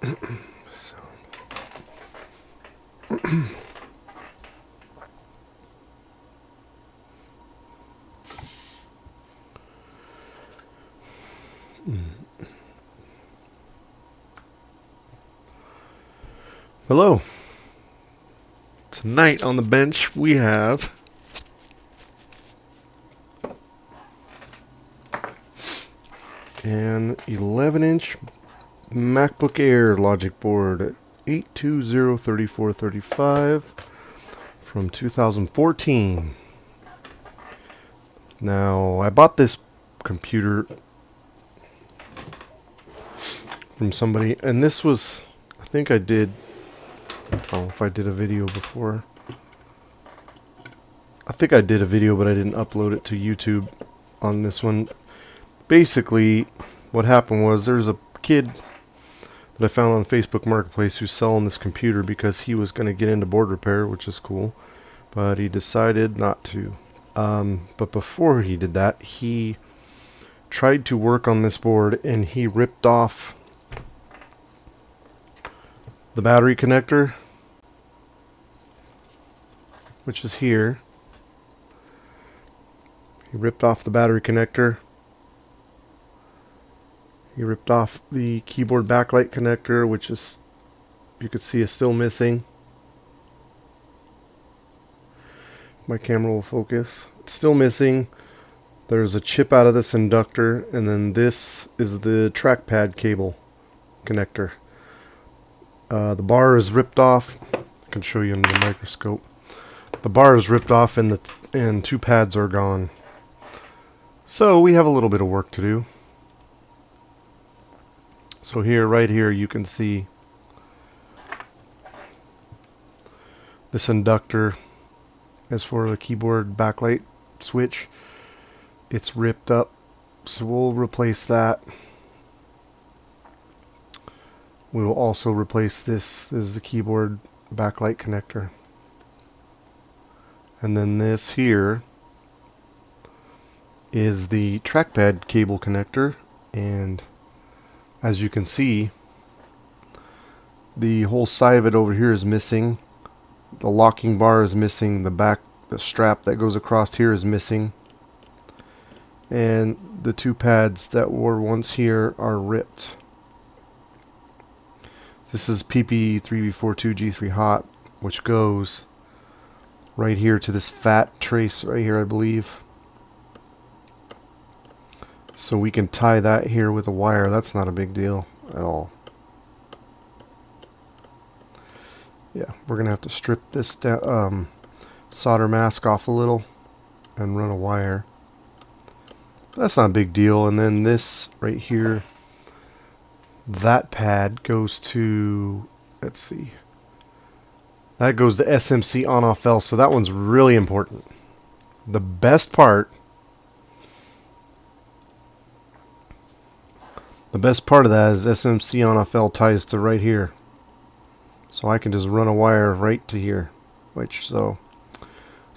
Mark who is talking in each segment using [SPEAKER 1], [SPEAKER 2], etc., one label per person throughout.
[SPEAKER 1] So. Hello. Tonight on the bench we have an 11-inch MacBook Air logic board at 820-3435 from 2014. Now, I bought this computer from somebody, and this was, I think I did, I don't know if I did a video before. I think I did a video, but I didn't upload it to YouTube on this one. Basically, what happened was there's a kid that I found on Facebook Marketplace who's selling this computer because he was going to get into board repair, which is cool, but he decided not to. But before he did that, he tried to work on this board and he ripped off the battery connector, which is here. He ripped off the battery connector. He ripped off the keyboard backlight connector, which is, you could see, is still missing. My camera will focus. It's still missing. There's a chip out of this inductor, and then this is the trackpad cable connector. The bar is ripped off. I can show you under the microscope. The bar is ripped off, and two pads are gone. So we have a little bit of work to do. So here, right here, you can see this inductor as for the keyboard backlight switch. It's ripped up, so we'll replace that. We will also replace this. This is the keyboard backlight connector. And then this here is the trackpad cable connector, and as you can see, the whole side of it over here is missing. The locking bar is missing. The strap that goes across here is missing. And the two pads that were once here are ripped. This is PP3B42G3 hot, which goes right here to this fat trace right here, I believe. So we can tie that here with a wire. That's not a big deal at all. Yeah, we're going to have to strip this solder mask off a little and run a wire. That's not a big deal. And then this right here, that pad goes to, let's see, that goes to SMC on-off L, so that one's really important. The best part of that is SMC on-off L ties to right here. So I can just run a wire right to here. So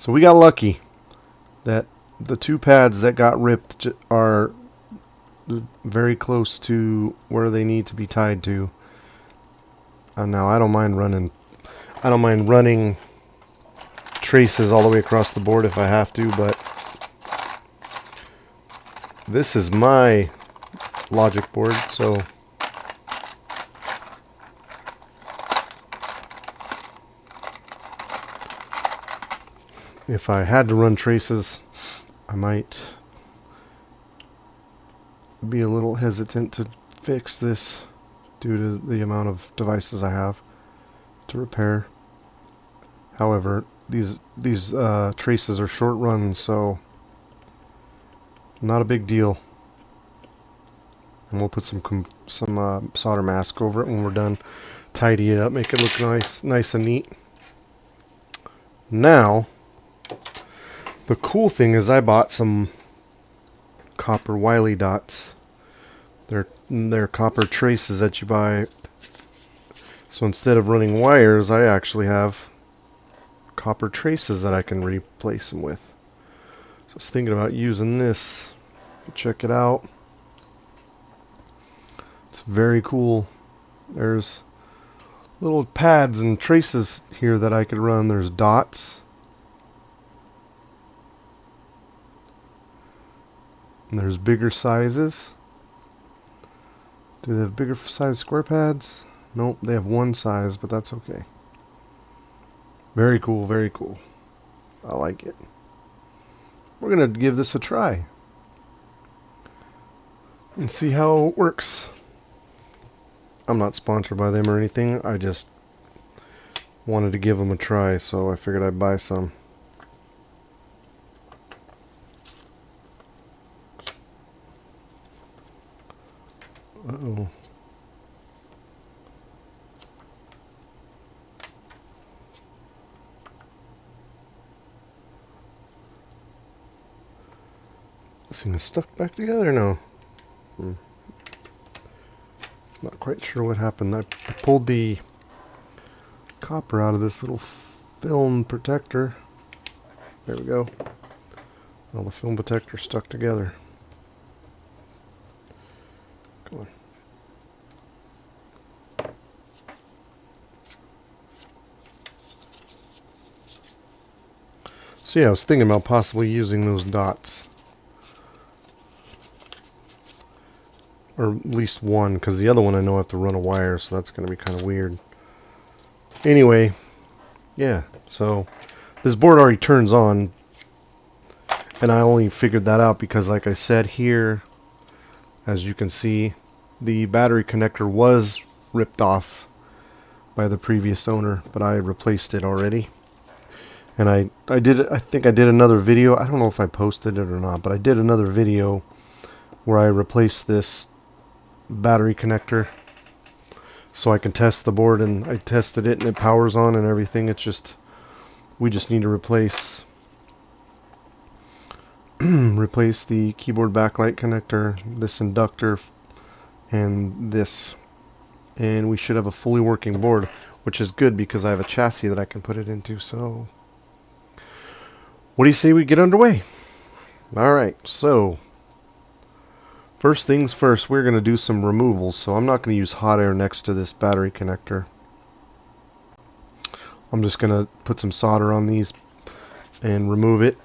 [SPEAKER 1] we got lucky that the two pads that got ripped are very close to where they need to be tied to. Now I don't mind running traces all the way across the board if I have to, but this is my logic board, so if I had to run traces, I might be a little hesitant to fix this due to the amount of devices I have to repair. However, these traces are short run, so not a big deal. And we'll put some solder mask over it when we're done. Tidy it up, make it look nice and neat. Now, the cool thing is I bought some copper Wiley dots. They're copper traces that you buy. So instead of running wires, I actually have copper traces that I can replace them with. So I was thinking about using this. Check it out. It's very cool. There's little pads and traces here that I could run. There's dots. And there's bigger sizes. Do they have bigger size square pads? Nope, they have one size, but that's okay. Very cool, very cool. I like it. We're going to give this a try and see how it works. I'm not sponsored by them or anything. I just wanted to give them a try, so I figured I'd buy some. Uh-oh. This thing is stuck back together now. Not quite sure what happened. I pulled the copper out of this little film protector. There we go. Well, the film protector stuck together. Come on. So yeah, I was thinking about possibly using those dots. Or at least one, because the other one I know I have to run a wire, so that's going to be kind of weird. Anyway, yeah, so this board already turns on, and I only figured that out because, like I said here, as you can see, the battery connector was ripped off by the previous owner, but I replaced it already. And I think I did another video. I don't know if I posted it or not, but I did another video where I replaced this battery connector so I can test the board, and I tested it and it powers on and everything. It's just, we just need to replace replace the keyboard backlight connector, this inductor, and this, and we should have a fully working board, which is good because I have a chassis that I can put it into. So what do you say we get underway? Alright, so first things first, we're going to do some removals. So I'm not going to use hot air next to this battery connector. I'm just going to put some solder on these and remove it.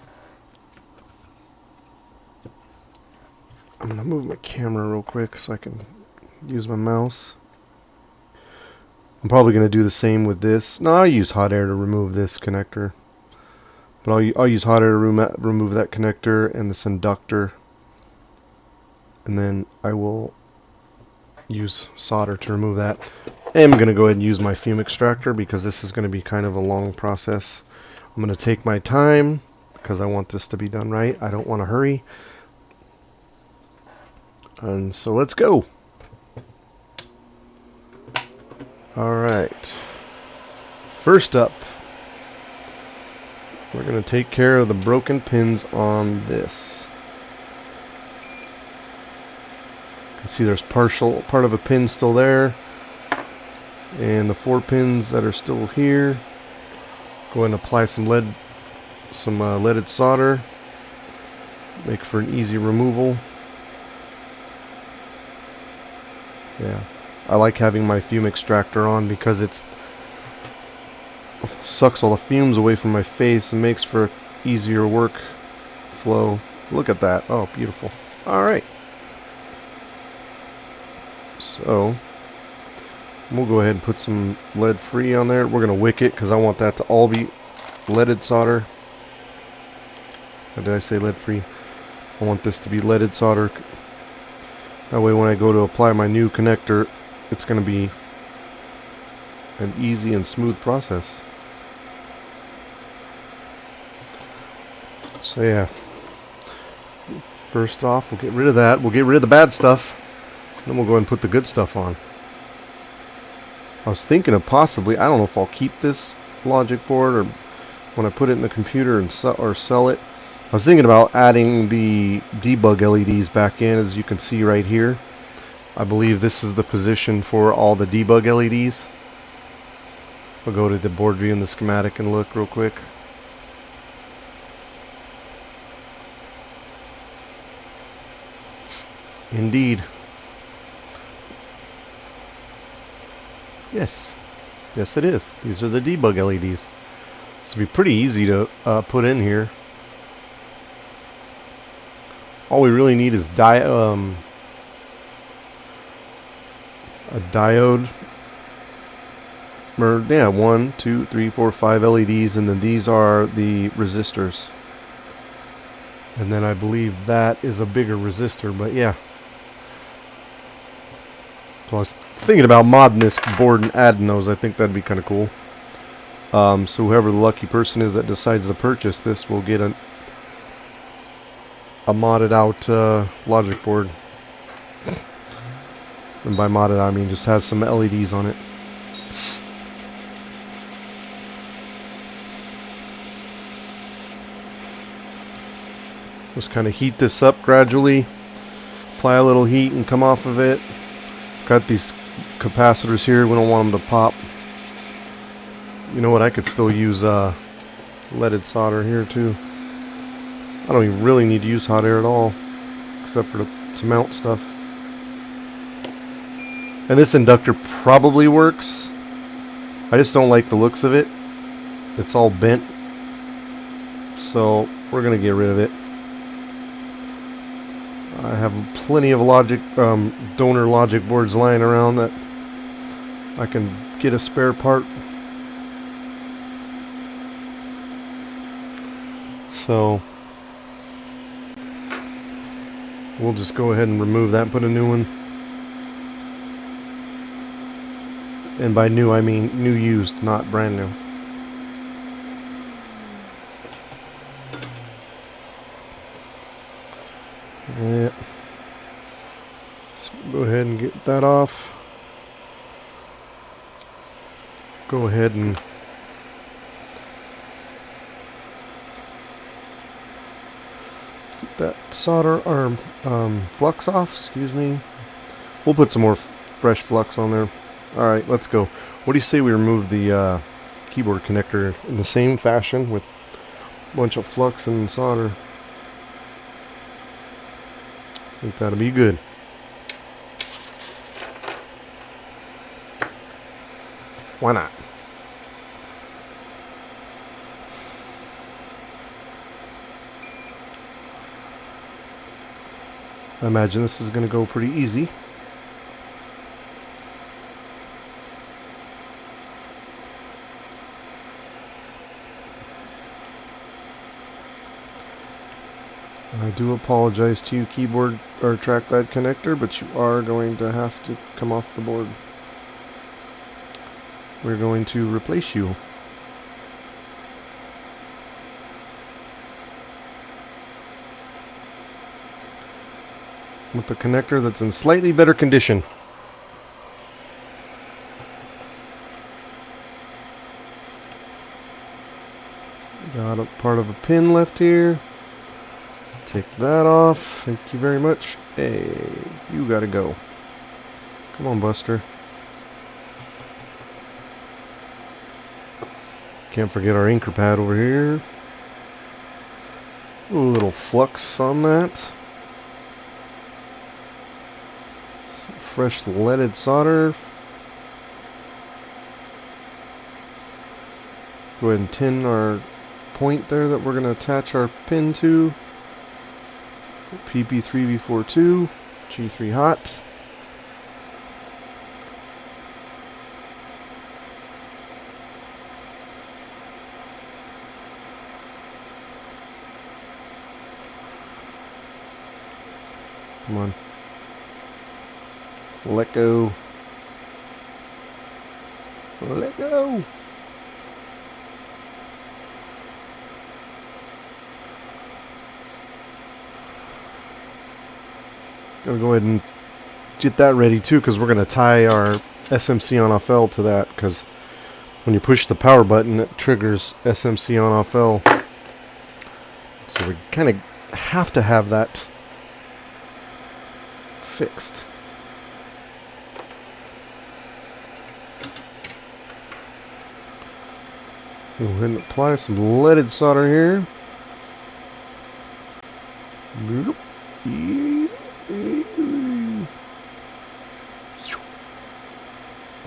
[SPEAKER 1] I'm going to move my camera real quick so I can use my mouse. I'm probably going to do the same with this. No, I'll use hot air to remove this connector. But I'll use hot air to remove that connector and this inductor. And then I will use solder to remove that. And I'm going to go ahead and use my fume extractor because this is going to be kind of a long process. I'm going to take my time because I want this to be done right. I don't want to hurry. And so let's go. Alright. First up, we're going to take care of the broken pins on this. You can see there's part of a pin still there, and the 4 pins that are still here. Go ahead and apply some leaded solder. Make for an easy removal. Yeah, I like having my fume extractor on because it sucks all the fumes away from my face and makes for easier work flow. Look at that. Oh, beautiful. Alright. So, we'll go ahead and put some lead free on there. We're going to wick it because I want that to all be leaded solder. Or did I say lead free? I want this to be leaded solder. That way when I go to apply my new connector, it's going to be an easy and smooth process. So yeah, first off, we'll get rid of that. We'll get rid of the bad stuff. Then we'll go ahead and put the good stuff on. I was thinking of possibly, I don't know if I'll keep this logic board or when I put it in the computer and sell it. I was thinking about adding the debug LEDs back in, as you can see right here. I believe this is the position for all the debug LEDs. I'll go to the board view and the schematic and look real quick. Indeed. Yes. Yes, it is. These are the debug LEDs. This will be pretty easy to put in here. All we really need is a diode. Or, yeah, 1, 2, 3, 4, 5 LEDs, and then these are the resistors. And then I believe that is a bigger resistor, but yeah. So I was thinking about modding this board and adding those. I think that'd be kind of cool. So whoever the lucky person is that decides to purchase this will get a modded out logic board. And by modded I mean just has some LEDs on it. Just kind of heat this up gradually. Apply a little heat and come off of it. Got these capacitors here. We don't want them to pop. You know what? I could still use leaded solder here too. I don't even really need to use hot air at all, except for to mount stuff. And this inductor probably works. I just don't like the looks of it. It's all bent. So we're gonna get rid of it. I have plenty of donor logic boards lying around that I can get a spare part. So we'll just go ahead and remove that and put a new one. And by new I mean new used, not brand new. Yeah. So go ahead and get that off. Go ahead and get that solder or flux off. Excuse me. We'll put some more fresh flux on there. All right, let's go. What do you say we remove the keyboard connector in the same fashion with a bunch of flux and solder? I think that'll be good. Why not? I imagine this is going to go pretty easy. I do apologize to you, keyboard or trackpad connector, but you are going to have to come off the board. We're going to replace you. With the connector that's in slightly better condition. Got a part of a pin left here. Take that off. Thank you very much. Hey, you gotta go. Come on, Buster. Can't forget our anchor pad over here. A little flux on that. Some fresh leaded solder. Go ahead and tin our point there that we're going to attach our pin to. PP3B42, G3 hot. Come on. Let go. Let go. Gonna go ahead and get that ready too, because we're gonna tie our SMC on off L to that, because when you push the power button it triggers SMC on off L. So we kind of have to have that fixed. Go ahead and apply some leaded solder here.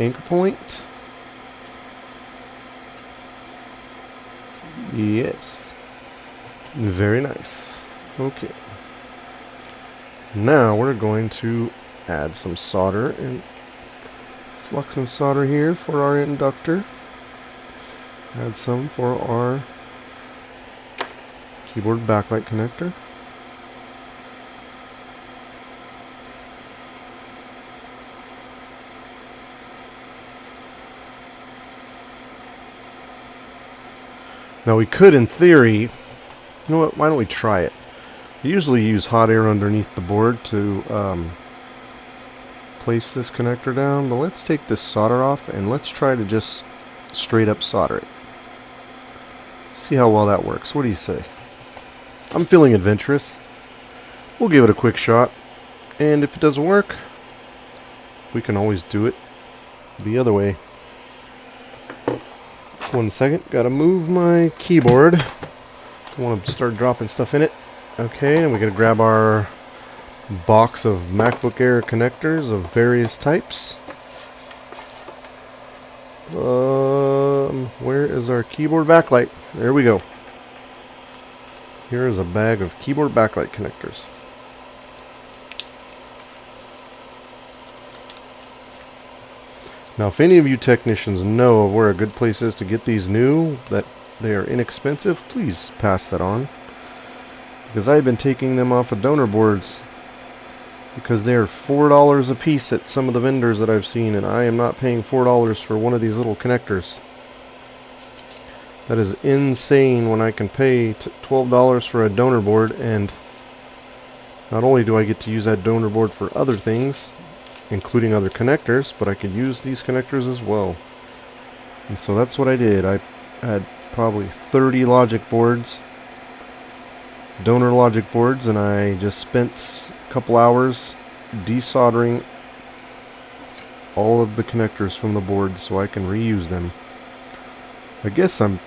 [SPEAKER 1] Anchor point. Yes. Very nice. Okay. Now we're going to add some solder and flux and solder here for our inductor. Add some for our keyboard backlight connector. Now we could, in theory, you know what, why don't we try it? I usually use hot air underneath the board to place this connector down, but let's take this solder off and let's try to just straight up solder it. See how well that works. What do you say? I'm feeling adventurous. We'll give it a quick shot, and if it doesn't work, we can always do it the other way. 1 second, gotta move my keyboard. I want to start dropping stuff in it. Okay, and we gotta grab our box of MacBook Air connectors of various types. Where is our keyboard backlight? There we go. Here is a bag of keyboard backlight connectors. Now, if any of you technicians know of where a good place is to get these new, that they are inexpensive, please pass that on. Because I've been taking them off of donor boards because they are $4 a piece at some of the vendors that I've seen, and I am not paying $4 for one of these little connectors. That is insane when I can pay $12 for a donor board, and not only do I get to use that donor board for other things, including other connectors, but I could use these connectors as well. And so that's what I did. I had probably 30 logic boards, donor logic boards, and I just spent a couple hours desoldering all of the connectors from the board so I can reuse them. I guess I'm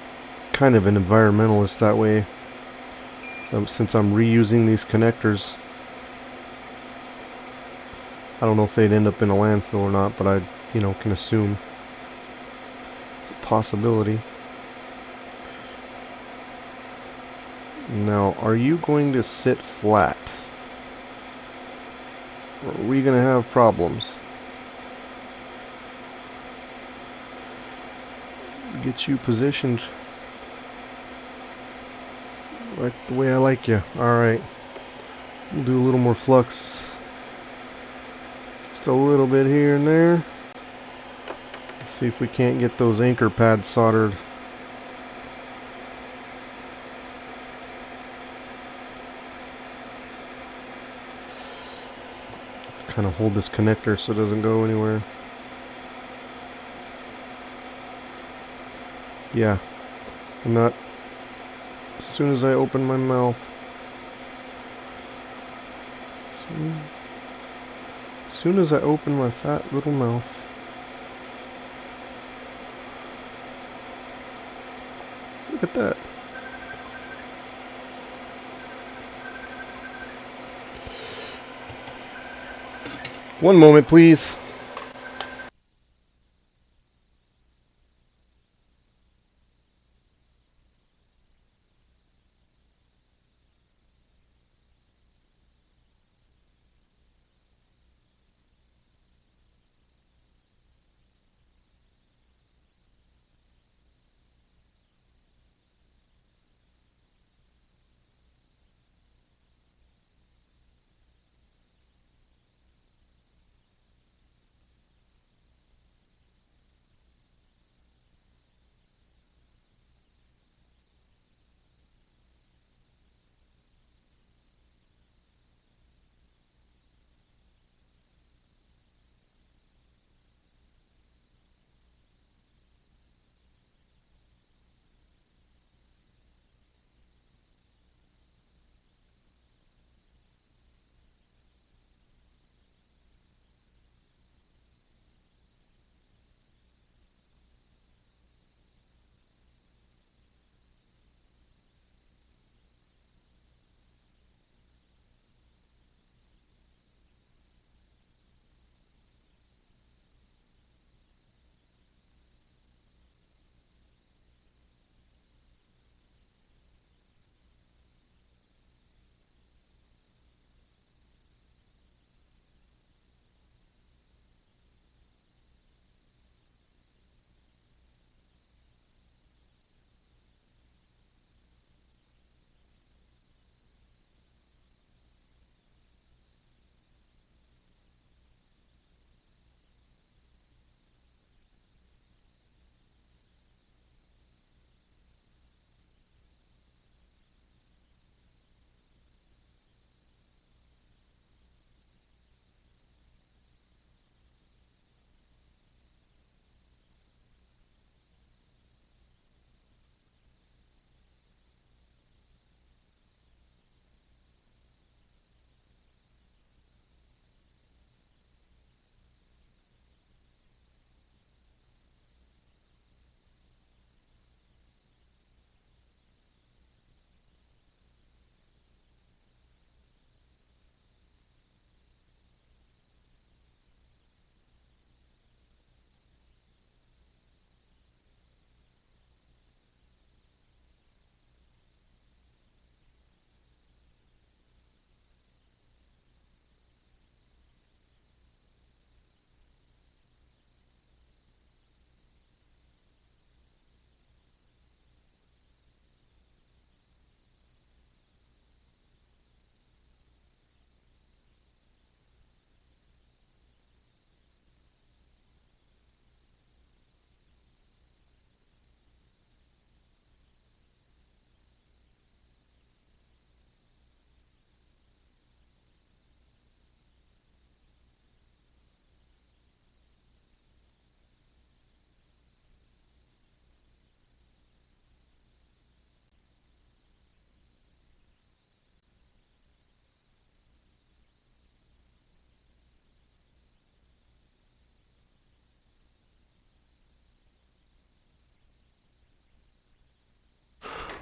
[SPEAKER 1] kind of an environmentalist that way, since I'm reusing these connectors. I don't know if they'd end up in a landfill or not, but I, can assume it's a possibility. Now, are you going to sit flat? Or are we going to have problems? Get you positioned right the way I like you. Alright. We'll do a little more flux. Just a little bit here and there. Let's see if we can't get those anchor pads soldered. Kind of hold this connector so it doesn't go anywhere. Yeah, I'm not. As soon as I open my mouth, as soon as I open my fat little mouth, look at that. One moment, please.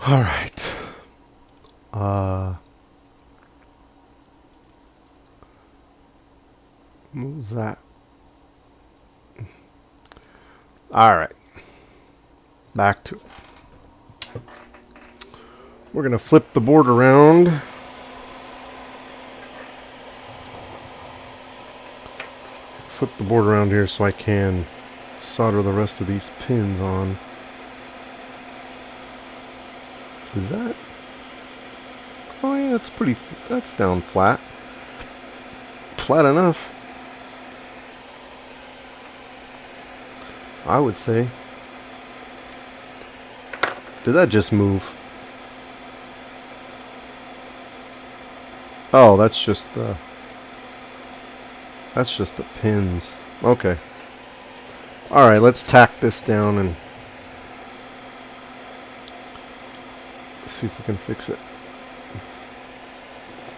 [SPEAKER 1] Alright. What was that? Alright. Back to it. We're going to flip the board around. Flip the board around here so I can solder the rest of these pins on. Is that? Oh yeah, it's pretty, that's down flat. Flat enough, I would say. Did that just move? Oh, that's just the pins. Okay. Alright, let's tack this down and see if we can fix it.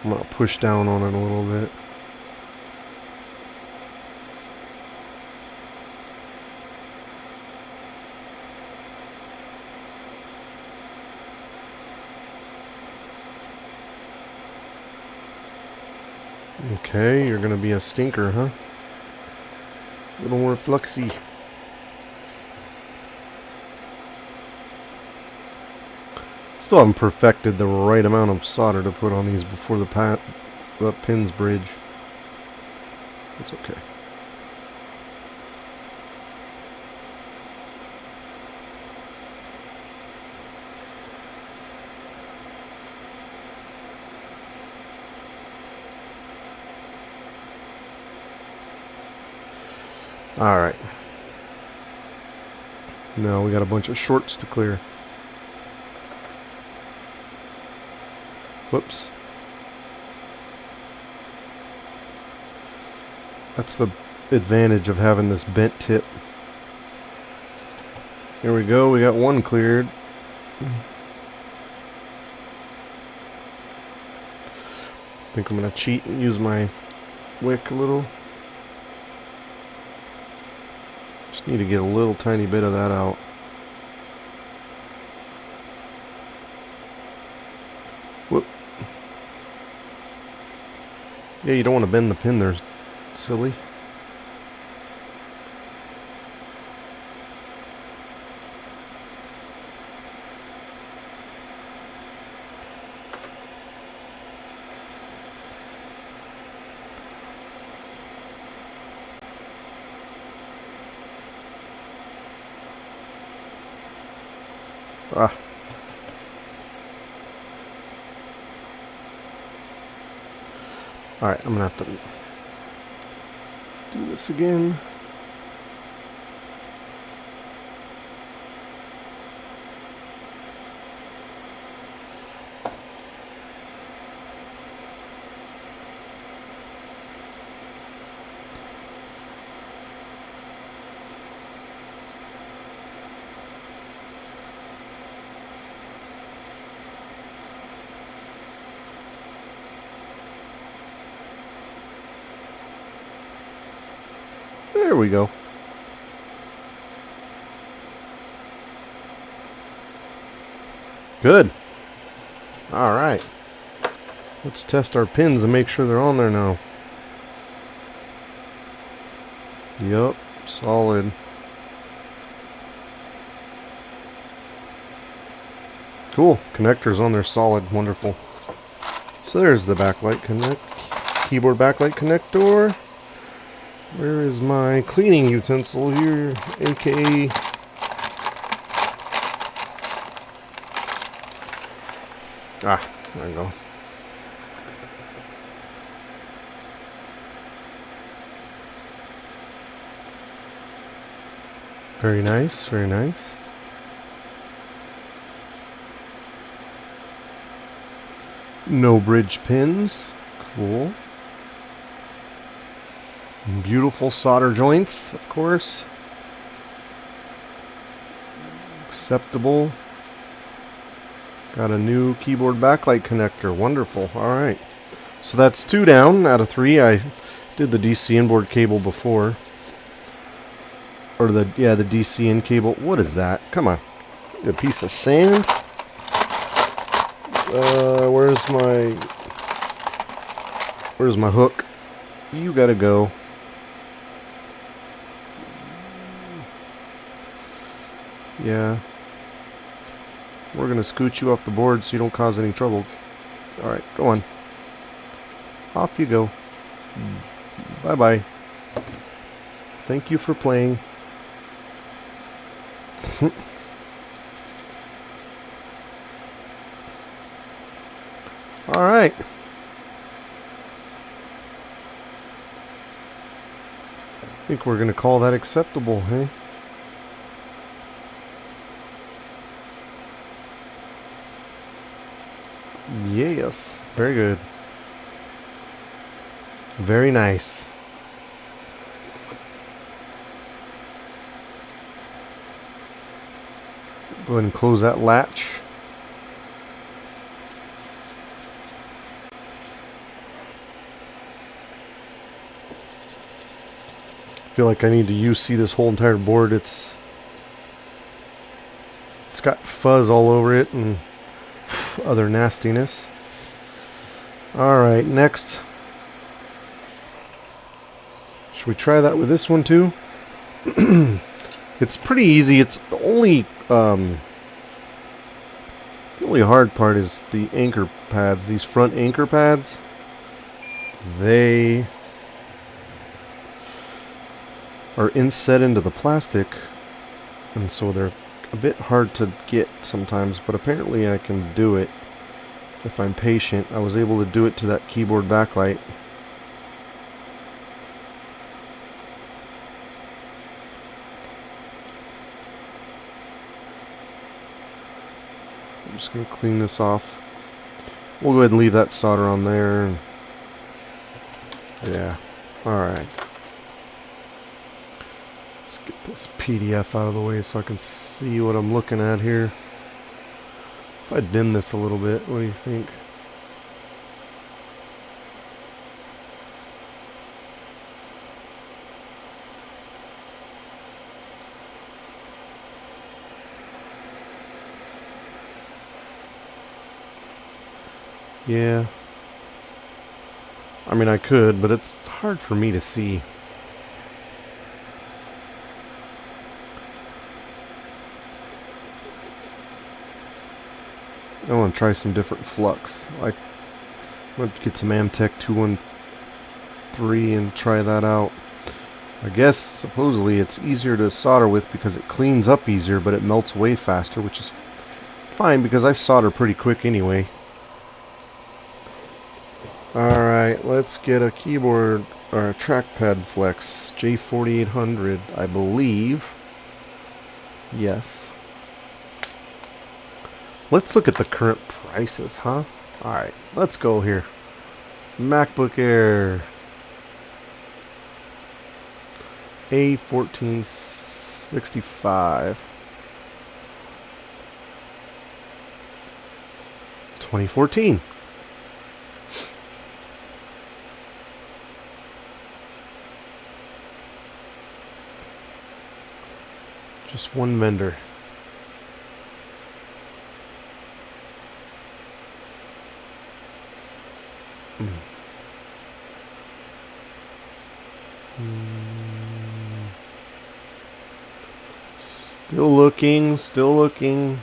[SPEAKER 1] I'm going to push down on it a little bit. Okay, you're going to be a stinker, huh? A little more fluxy. Still haven't perfected the right amount of solder to put on these before the pins bridge. It's okay. Alright. Now we got a bunch of shorts to clear. Whoops. That's the advantage of having this bent tip. Here we go, we got one cleared. I think I'm going to cheat and use my wick a little. Just need to get a little tiny bit of that out. Whoop. Yeah, you don't want to bend the pin there, silly. Ah. Alright, I'm gonna have to do this again. There we go. Good. Alright. Let's test our pins and make sure they're on there now. Yup, solid. Cool. Connectors on there solid. Wonderful. So there's the backlight keyboard backlight connector. Where is my cleaning utensil here, aka there we go. Very nice, very nice. No bridge pins. Cool. Beautiful solder joints, of course. Acceptable. Got a new keyboard backlight connector. Wonderful. Alright. So that's 2 down out of 3. I did the DC inboard cable before. Or the DC in cable. What is that? Come on. A piece of sand? Where's my hook? You gotta go. Yeah. We're gonna scoot you off the board so you don't cause any trouble. Alright, go on. Off you go. Bye-bye. Thank you for playing. Alright. I think we're gonna call that acceptable, hey? Yes. Very good. Very nice. Go ahead and close that latch. I feel like I need to UC this whole entire board. It's got fuzz all over it and other nastiness. Alright, next. Should we try that with this one too? It's pretty easy. It's the only hard part is the anchor pads. These front anchor pads, they are inset into the plastic, and so they're a bit hard to get sometimes, but apparently I can do it if I'm patient. I was able to do it to that keyboard backlight. I'm just going to clean this off. We'll go ahead and leave that solder on there. And yeah, alright. Let's get this PDF out of the way so I can see what I'm looking at here. If I dim this a little bit, what do you think? Yeah. I mean, I could, but it's hard for me to see. I want to try some different flux. I'm going to get some Amtech 213 and try that out. I guess supposedly it's easier to solder with because it cleans up easier, but it melts way faster, which is fine because I solder pretty quick anyway. Alright, let's get a keyboard or a trackpad flex. J4800, I believe. Yes. Let's look at the current prices, huh? Alright, let's go here. MacBook Air. A1465. 2014. Just one vendor. Still looking, still looking.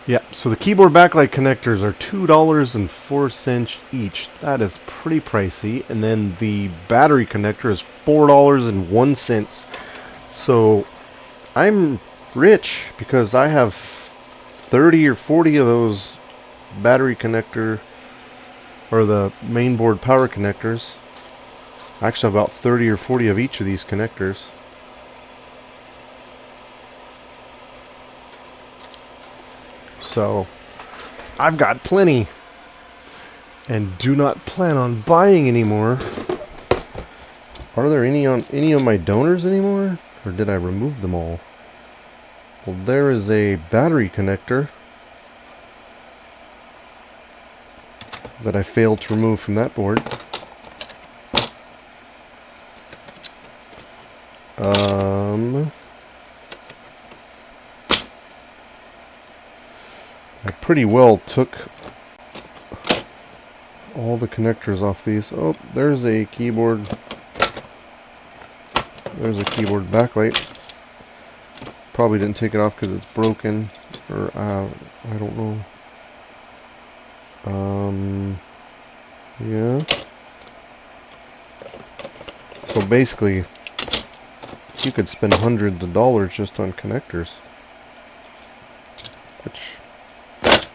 [SPEAKER 1] Yeah, so the keyboard backlight connectors are $2.04 each. That is pretty pricey. And then the battery connector is $4.01. So I'm rich because I have 30 or 40 of those battery connector or the mainboard power connectors. I actually have about 30 or 40 of each of these connectors. So I've got plenty and do not plan on buying anymore. Are there any on any of my donors anymore, or did I remove them all? Well, there is a battery connector that I failed to remove from that board. pretty well took all the connectors off these. Oh, there's a keyboard. There's a keyboard backlight. Probably didn't take it off because it's broken, or I don't know. Yeah. So basically, you could spend hundreds of dollars just on connectors, which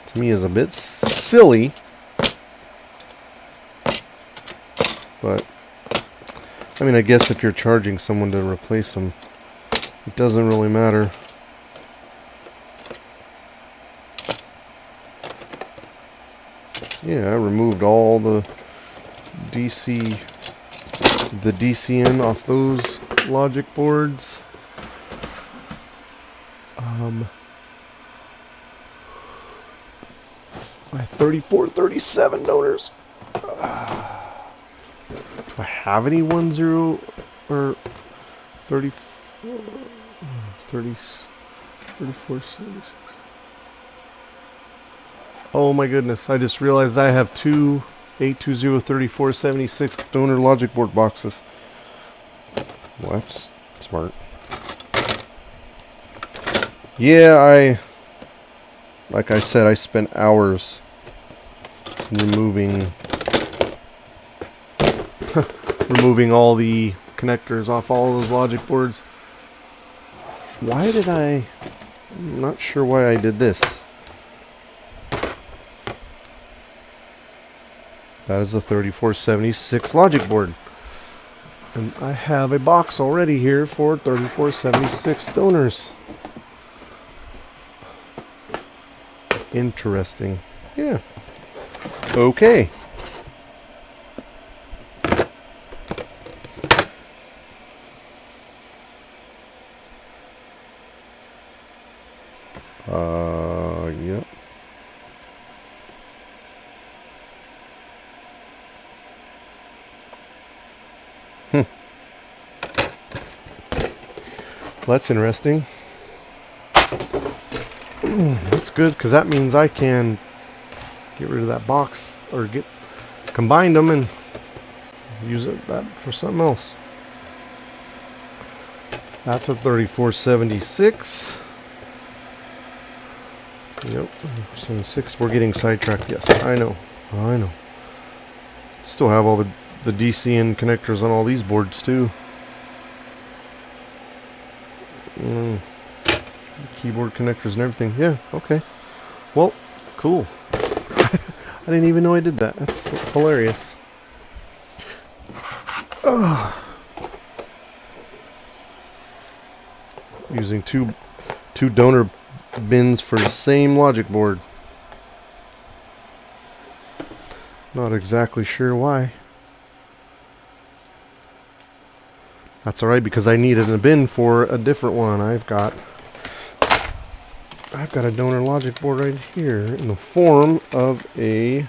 [SPEAKER 1] to me is a bit silly. But I mean, I guess if you're charging someone to replace them, it doesn't really matter. Yeah, I removed all the DCN off those logic boards. My 3437 donors. Do I have any 10 or 34, 3476? Oh my goodness, I just realized I have two 820-3476 donor logic board boxes. Well, that's smart. Yeah, like I said, I spent hours removing all the connectors off all those logic boards. Why did I'm not sure why I did this. That is a 3476 logic board. And I have a box already here for 3476 donors. Interesting. Yeah. Okay. Yep. Well, that's interesting. That's good, because that means I can get rid of that box, or combine them and use that for something else. That's a 3476. Yep, 76. We're getting sidetracked. Yes, I know. Still have all the DCN connectors on all these boards too. Keyboard connectors and everything. Yeah, okay. Well, cool. I didn't even know I did that. That's hilarious. Using two donor bins for the same logic board. Not exactly sure why. That's alright, because I needed a bin for a different one. I've got a donor logic board right here in the form of a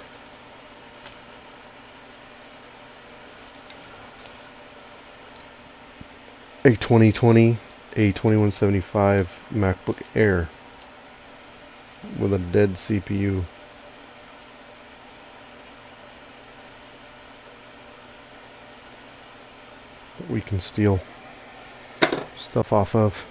[SPEAKER 1] a 2020 A2175 MacBook Air with a dead CPU. That we can steal stuff off of.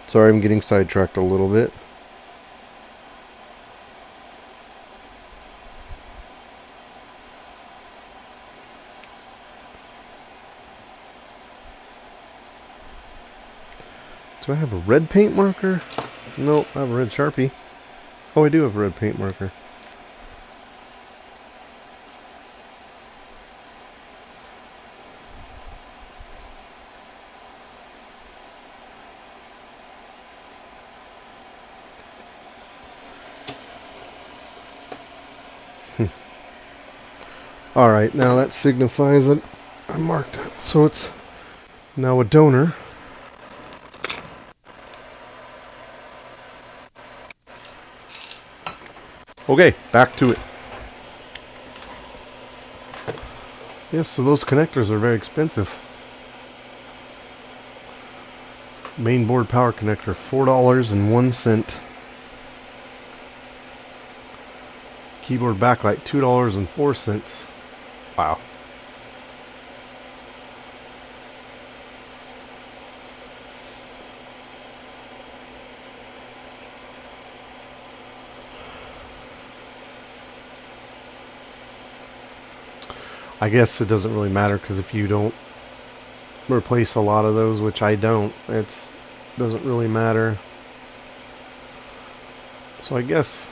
[SPEAKER 1] Sorry, I'm getting sidetracked a little bit. Do I have a red paint marker? No, I have a red Sharpie. Oh, I do have a red paint marker. Alright, now that signifies that I marked it. So it's now a donor. Okay, back to it. Yes, so those connectors are very expensive. Mainboard power connector, $4.01. Keyboard backlight, $2.04. Wow. I guess it doesn't really matter because if you don't replace a lot of those, which I don't, it doesn't really matter. So I guess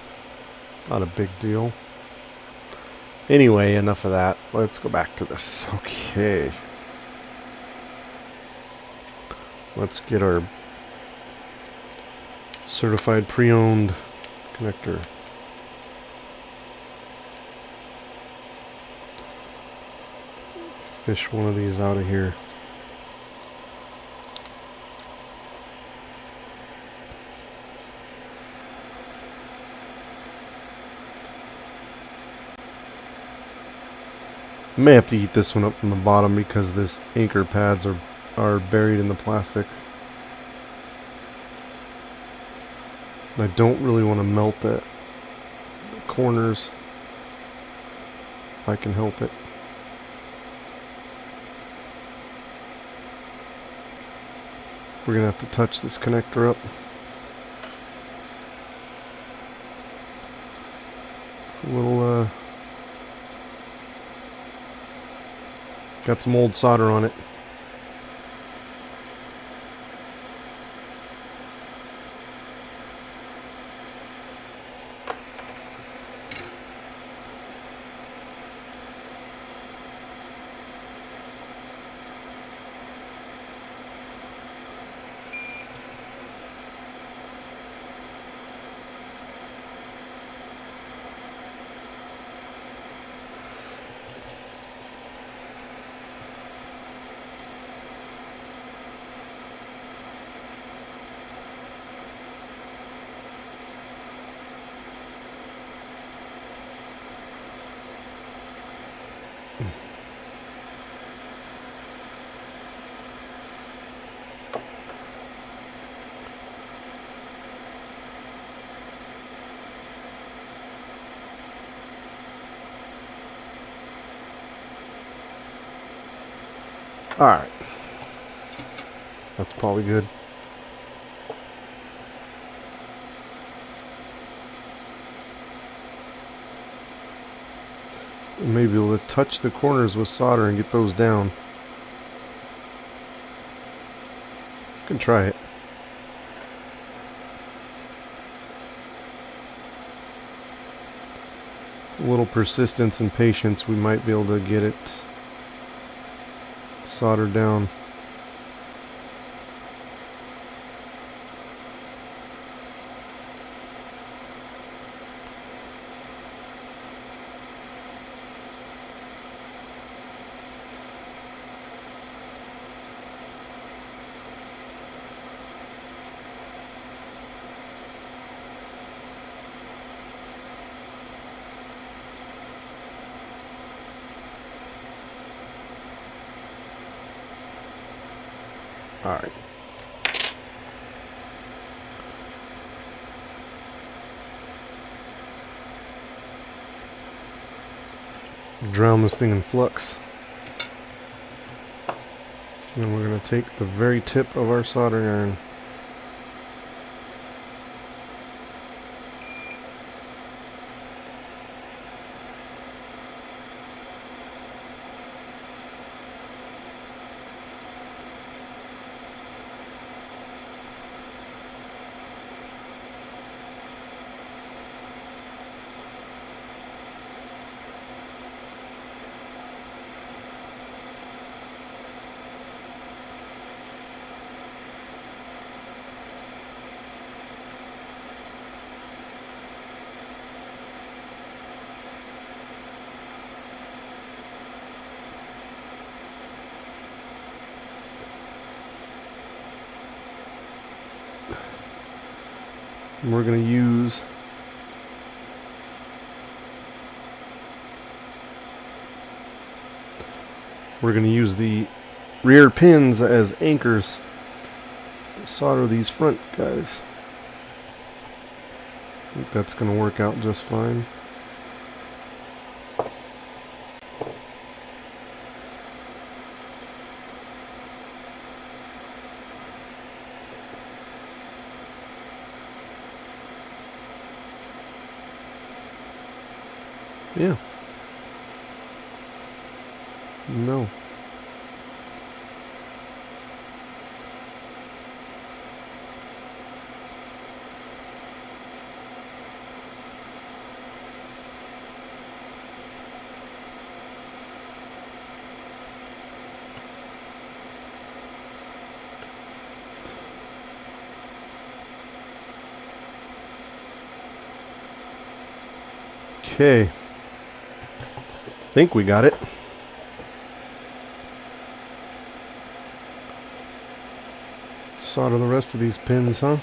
[SPEAKER 1] not a big deal. Anyway, enough of that. Let's go back to this. Okay. Let's get our certified pre-owned connector. Fish one of these out of here. I may have to heat this one up from the bottom because this anchor pads are buried in the plastic. And I don't really want to melt the corners if I can help it. We're going to have to touch this connector up. It's a little, got some old solder on it. Alright. That's probably good. Maybe we'll touch the corners with solder and get those down. Can try it. With a little persistence and patience, we might be able to get it soldered down. All right. Drown this thing in flux. And we're going to take the very tip of our soldering iron. And we're going to use we're going to use the rear pins as anchors to solder these front guys. I think that's going to work out just fine. Yeah. No. Okay. Think we got it. Solder the rest of these pins, huh?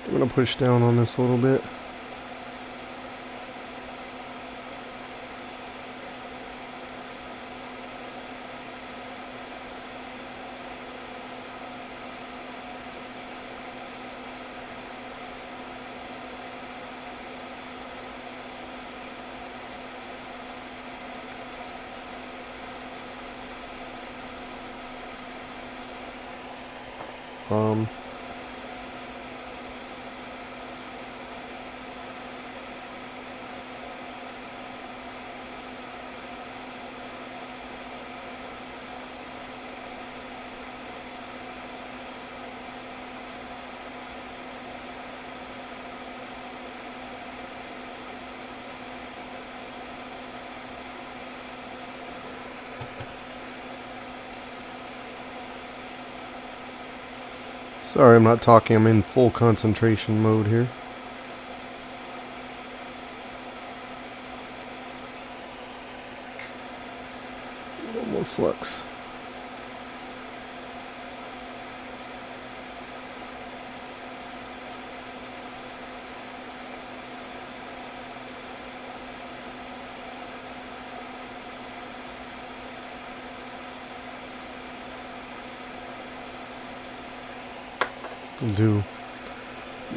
[SPEAKER 1] I'm gonna push down on this a little bit. Sorry, I'm not talking. I'm in full concentration mode here. A little more flux.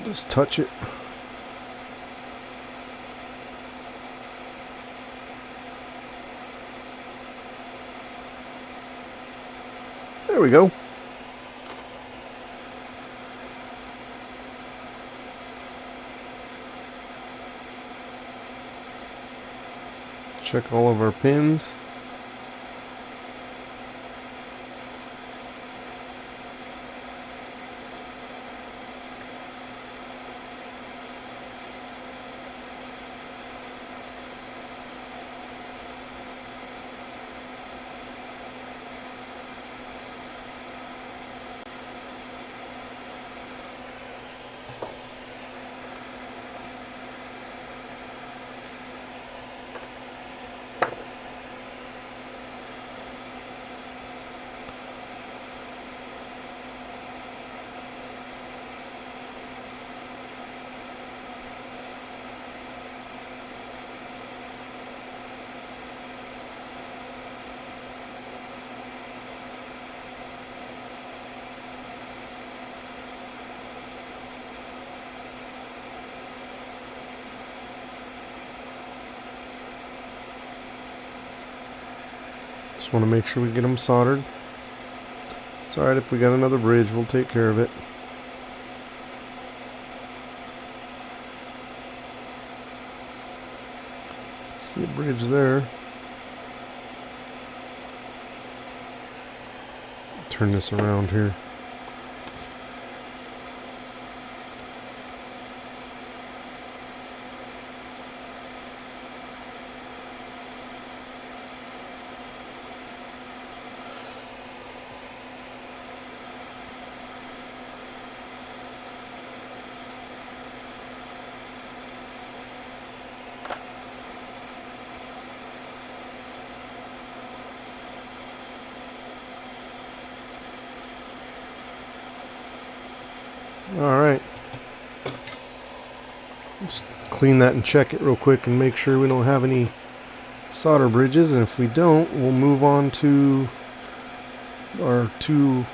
[SPEAKER 1] Just touch it. There we go. Check all of our pins. Just want to make sure we get them soldered. It's alright if we got another bridge, we'll take care of it. See a bridge there. Turn this around here. Alright. Let's clean that and check it real quick and make sure we don't have any solder bridges, and if we don't, we'll move on to our two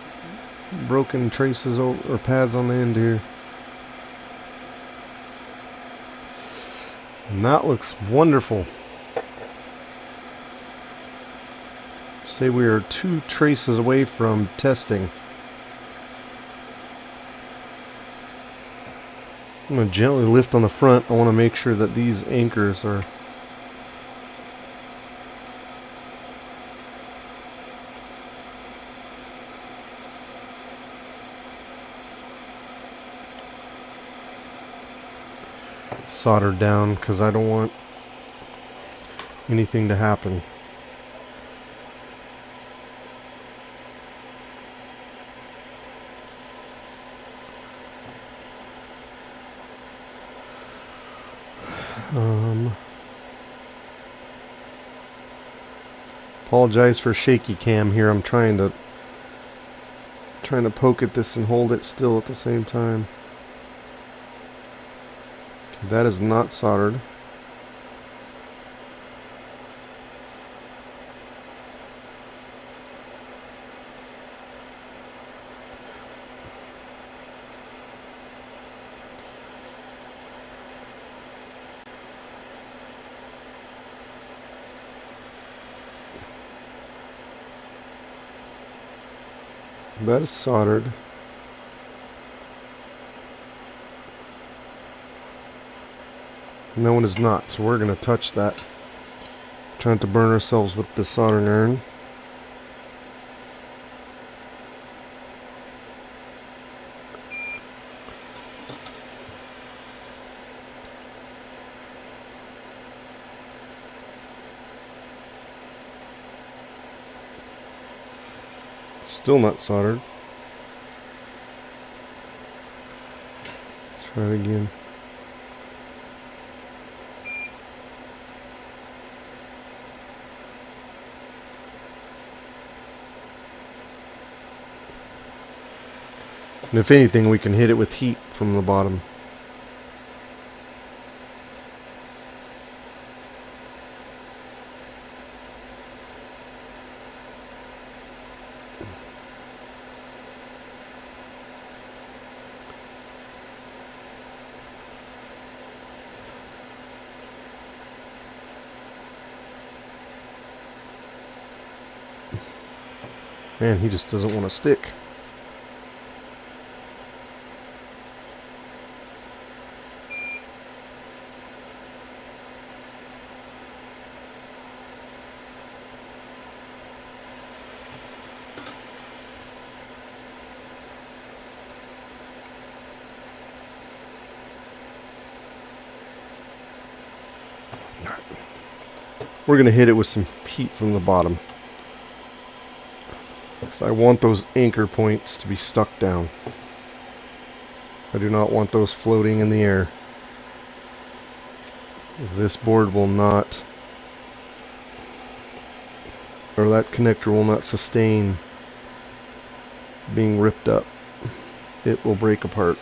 [SPEAKER 1] broken traces or pads on the end here. And that looks wonderful. Say we are 2 traces away from testing. I'm going to gently lift on the front. I want to make sure that these anchors are soldered down, because I don't want anything to happen. Apologize for shaky cam here. I'm trying to poke at this and hold it still at the same time. Okay, that is not soldered. That is soldered. No, one is not, so we're going to touch that. Trying to burn ourselves with the soldering iron. Still not soldered. Try it again. And if anything, we can hit it with heat from the bottom. Man, he just doesn't want to stick. We're going to hit it with some heat from the bottom. So I want those anchor points to be stuck down. I do not want those floating in the air, as this board will not, or that connector will not sustain being ripped up. It will break apart.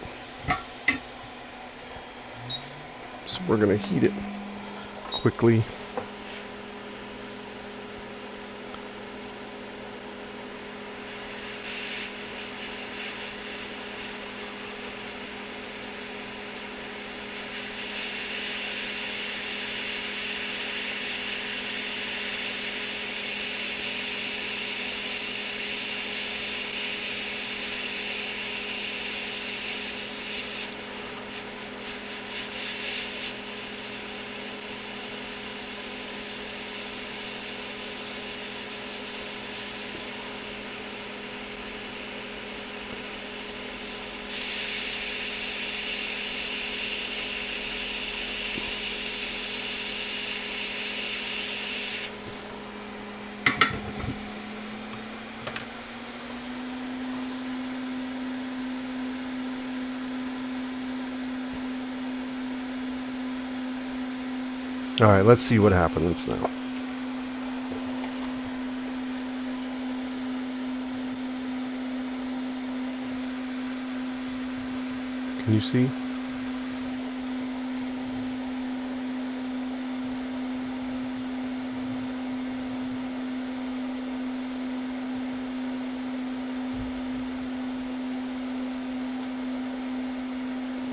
[SPEAKER 1] So we're going to heat it quickly. Alright, let's see what happens now. Can you see?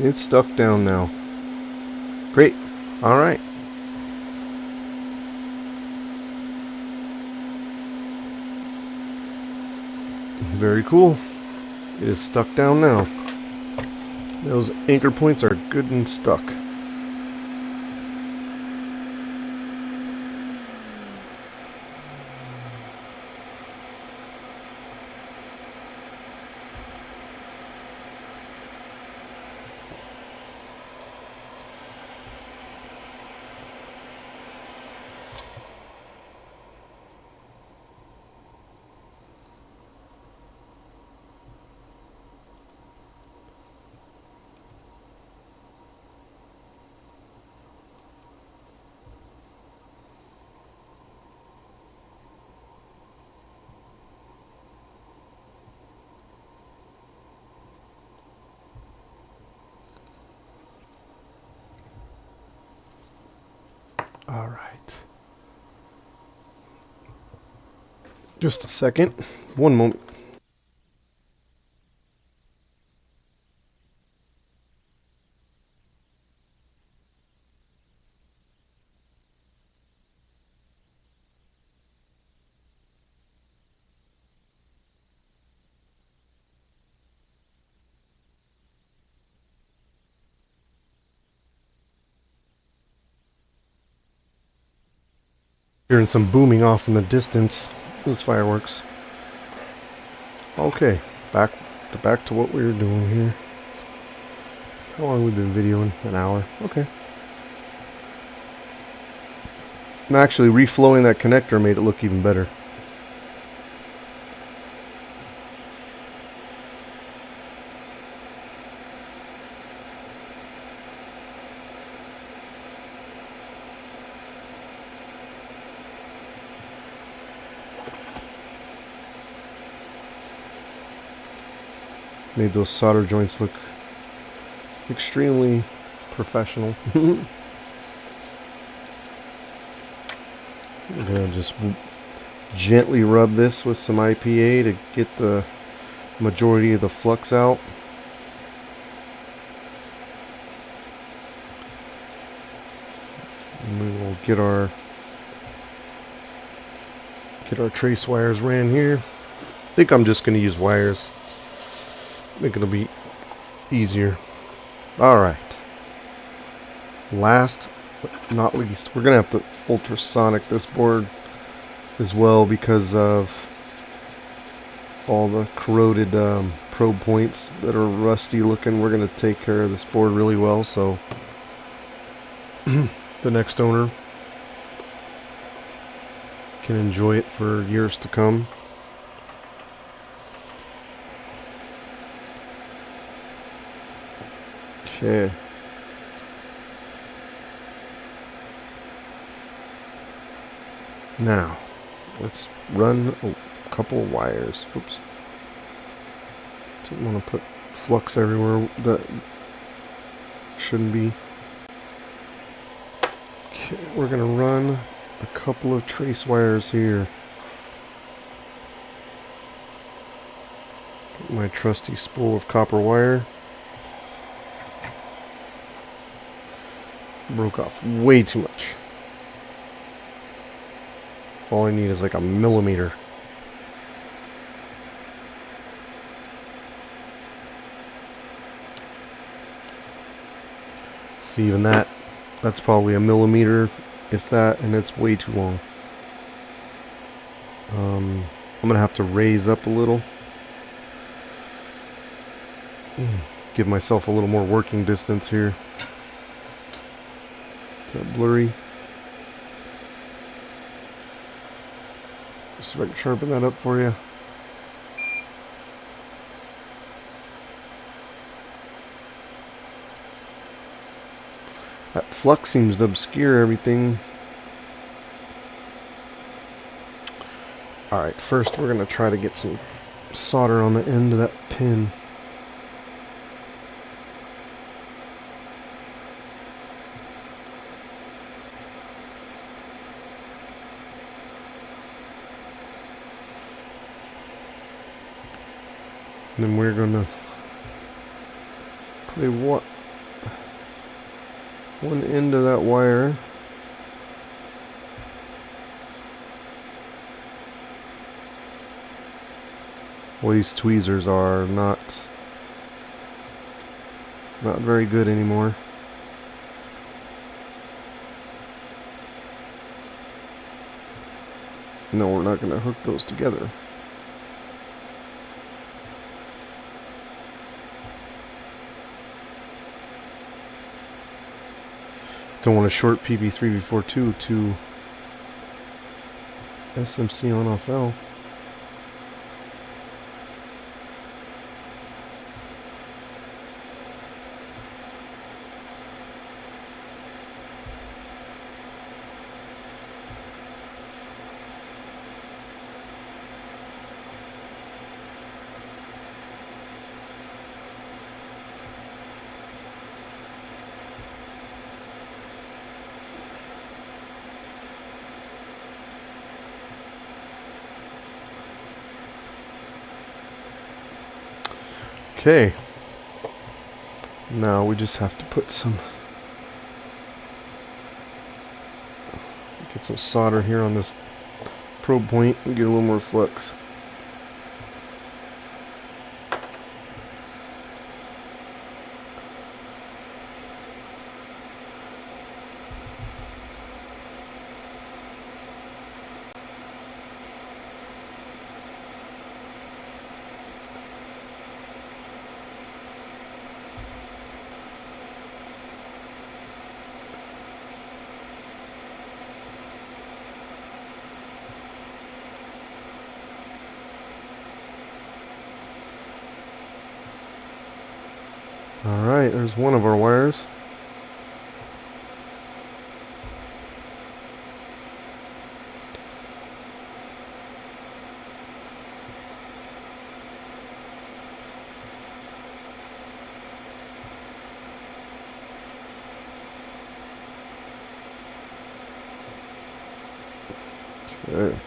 [SPEAKER 1] It's stuck down now. Great. All right. Very cool. It is stuck down now. Those anchor points are good and stuck. All right. Just a second. One moment. Hearing some booming off in the distance. Those fireworks. Okay, back to what we were doing here. How long have we been videoing? An hour. Okay. And actually, reflowing that connector made it look even better. Made those solder joints look extremely professional. I'm gonna just gently rub this with some IPA to get the majority of the flux out. And we will get our trace wires ran here. I think I'm just gonna use wires. I think it'll be easier. Alright. Last but not least, we're going to have to ultrasonic this board as well because of all the corroded probe points that are rusty looking. We're going to take care of this board really well so the next owner can enjoy it for years to come. Okay. Now, let's run a couple of wires. Oops. Didn't want to put flux everywhere that shouldn't be. Okay, we're going to run a couple of trace wires here. Get my trusty spool of copper wire. Broke off way too much. All I need is like a millimeter. See, even that's probably a millimeter, if that, and it's way too long. I'm gonna have to raise up a little. Give myself a little more working distance here. Is that blurry? See if I can sharpen that up for you. That flux seems to obscure everything. Alright, first we're going to try to get some solder on the end of that pin. And then we're going to put one end of that wire well, these tweezers are not very good anymore. No, we're not going to hook those together. Don't want to short PB3B42 to SMC on off L. Okay, now we just have to put get some solder here on this probe point and get a little more flux. Alright, there's one of our wires. Okay.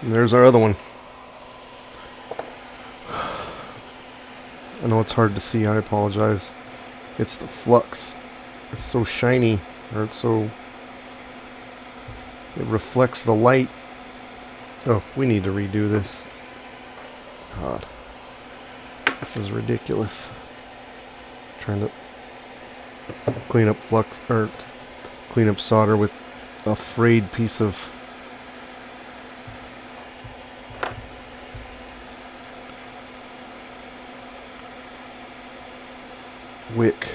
[SPEAKER 1] And there's our other one. I know it's hard to see, I apologize. It's the flux. It's so shiny, or it's so... it reflects the light. Oh, we need to redo this. God. This is ridiculous. Trying to clean up flux, or clean up solder with a frayed piece of wick.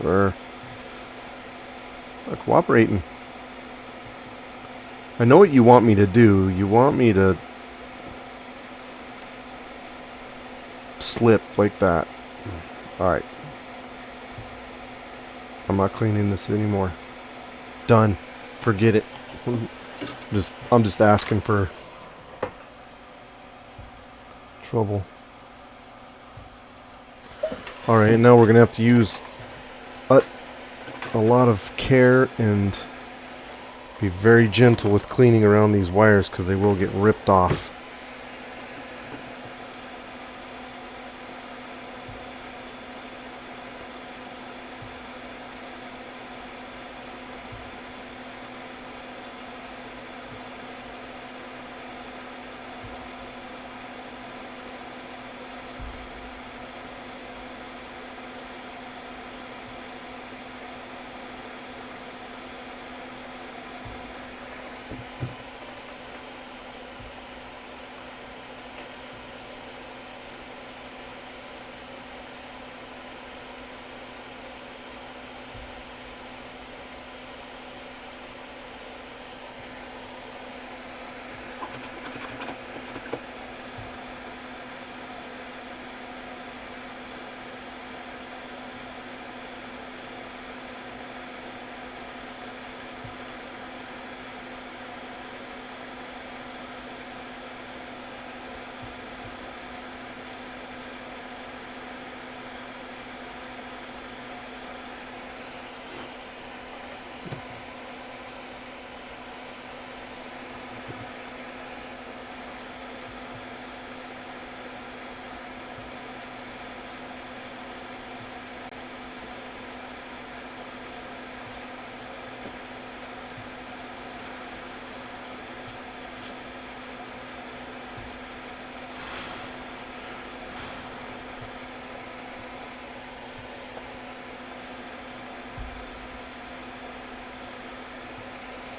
[SPEAKER 1] Or cooperating. I know what you want me to do. You want me to slip like that. Alright. I'm not cleaning this anymore. Done. Forget it. I'm just asking for trouble. Alright, now we're gonna have to use a lot of care and be very gentle with cleaning around these wires because they will get ripped off.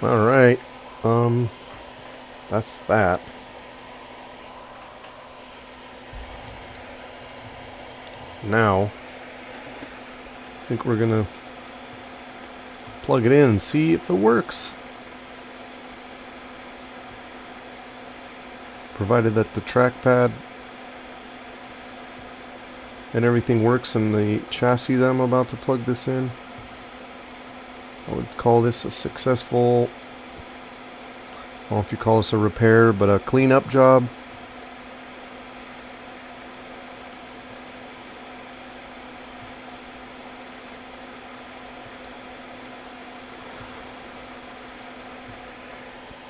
[SPEAKER 1] Alright. That's that. Now, I think we're gonna plug it in and see if it works. Provided that the trackpad and everything works in the chassis that I'm about to plug this in, I would call this a successful, I don't know if you call this a repair, but a cleanup job.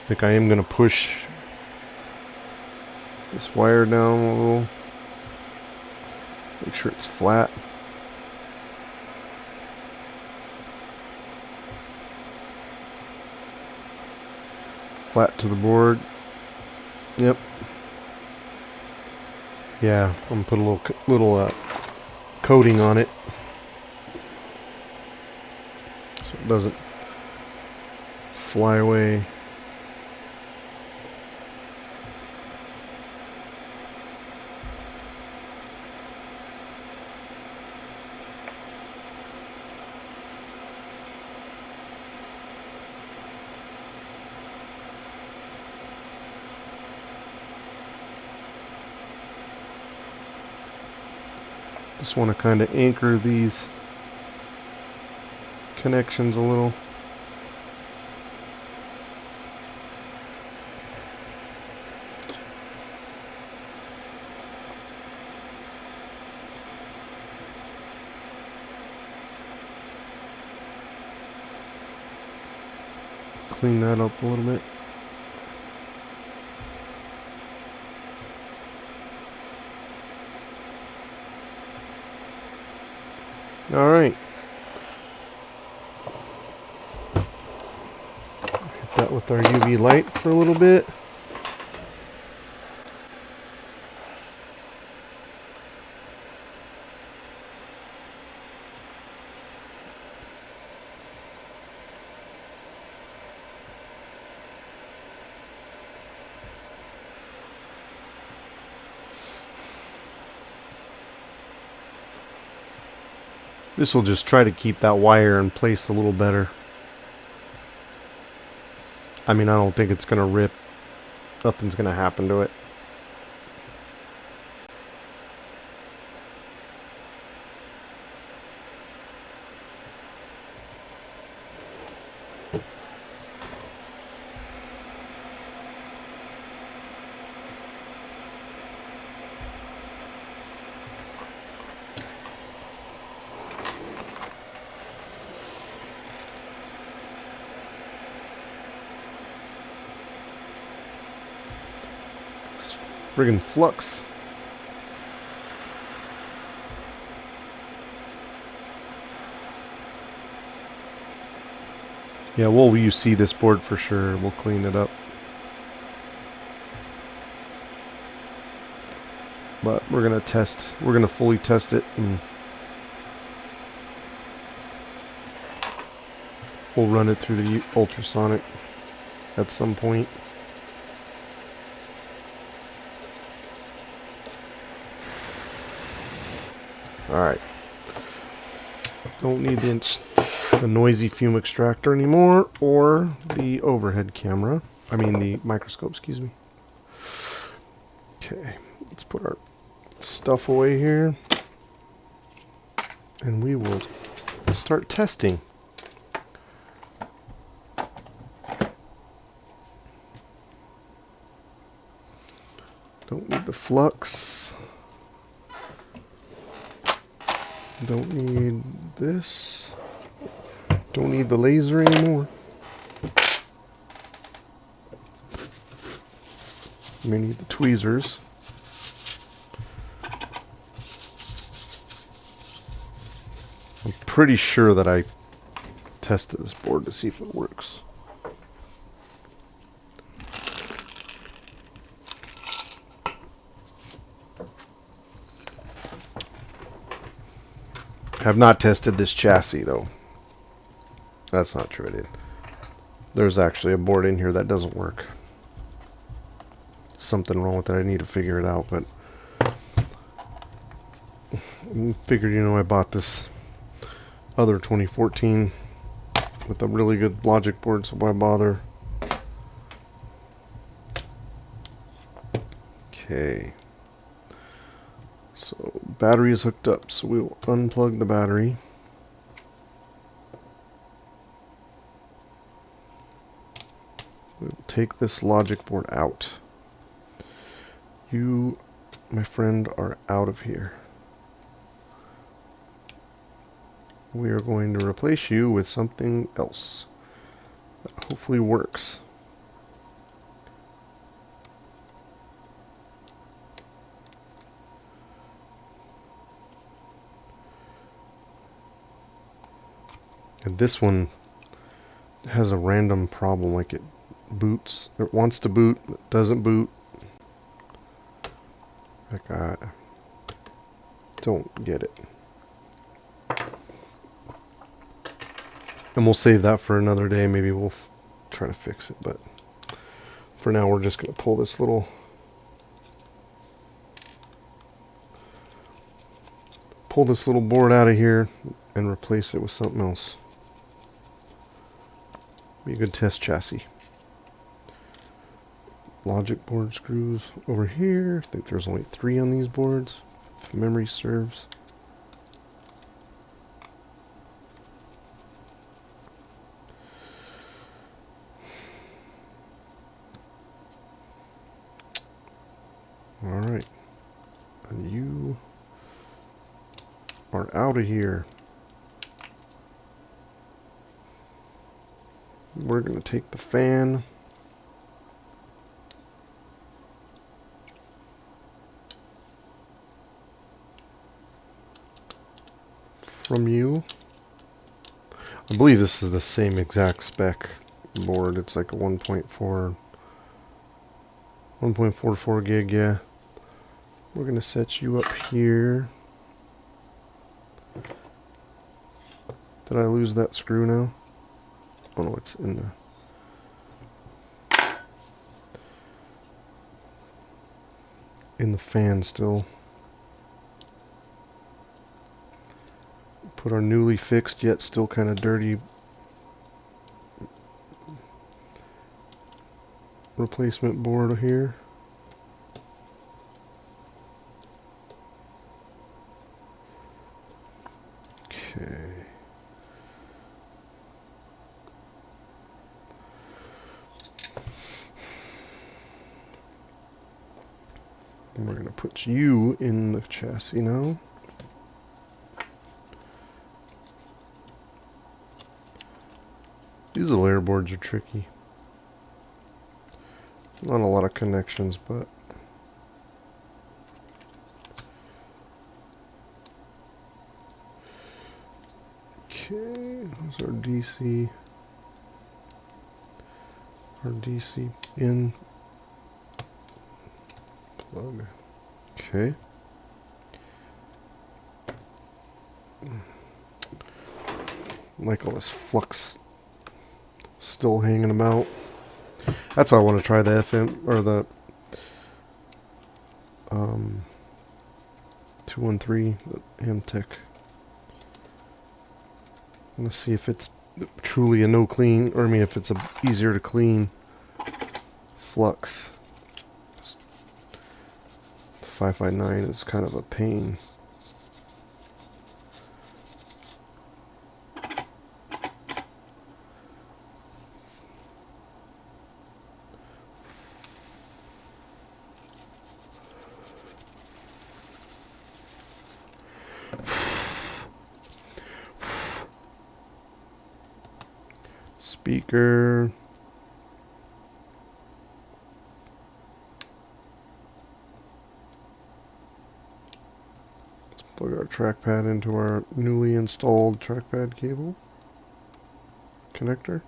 [SPEAKER 1] I think I am going to push this wire down a little. Make sure it's flat. Flat to the board. Yep. Yeah, I'm gonna put a little coating on it so it doesn't fly away. Just want to kind of anchor these connections a little. Clean that up a little bit. All right. Hit that with our UV light for a little bit. This will just try to keep that wire in place a little better. I mean, I don't think it's going to rip. Nothing's going to happen to it. Friggin' flux. Yeah, we'll UC this board for sure. We'll clean it up. But we're gonna test. We're gonna fully test it, and we'll run it through the ultrasonic at some point. Alright. Don't need the noisy fume extractor anymore, or the overhead camera. I mean the microscope, excuse me. Okay, let's put our stuff away here. And we will start testing. Don't need the flux. Don't need this. Don't need the laser anymore. May need the tweezers. I'm pretty sure that I tested this board to see if it works. Have not tested this chassis though. That's not true, I did. There's actually a board in here that doesn't work. Something wrong with it. I need to figure it out, but figured, you know, I bought this other 2014 with a really good logic board, so why bother? Okay. So battery is hooked up, so we'll unplug the battery. We'll take this logic board out. You, my friend, are out of here. We are going to replace you with something else that hopefully works. And this one has a random problem, like it boots, it wants to boot, it doesn't boot. Like I don't get it. And we'll save that for another day. Maybe we'll try to fix it, but for now we're just going to pull this little board out of here and replace it with something else. Be a good test chassis. Logic board screws over here. I think there's only 3 on these boards, if memory serves. Alright. And you are out of here. We're going to take the fan. From you. I believe this is the same exact spec board. It's like a 1.44 gig, yeah. We're going to set you up here. Did I lose that screw now? Oh no, it's in the fan still. Put our newly fixed yet still kind of dirty replacement board here. Okay. And we're going to put you in the chassis now. These little air boards are tricky. Not a lot of connections, but okay, there's our DC in plug. Okay. Like all this flux still hanging about. That's why I want to try the FM or the 213, the Amtech. I'm gonna see if it's truly a no clean, or I mean if it's a easier to clean flux. 559 is kind of a pain. Speaker. Let's plug our trackpad into our newly installed trackpad cable connector.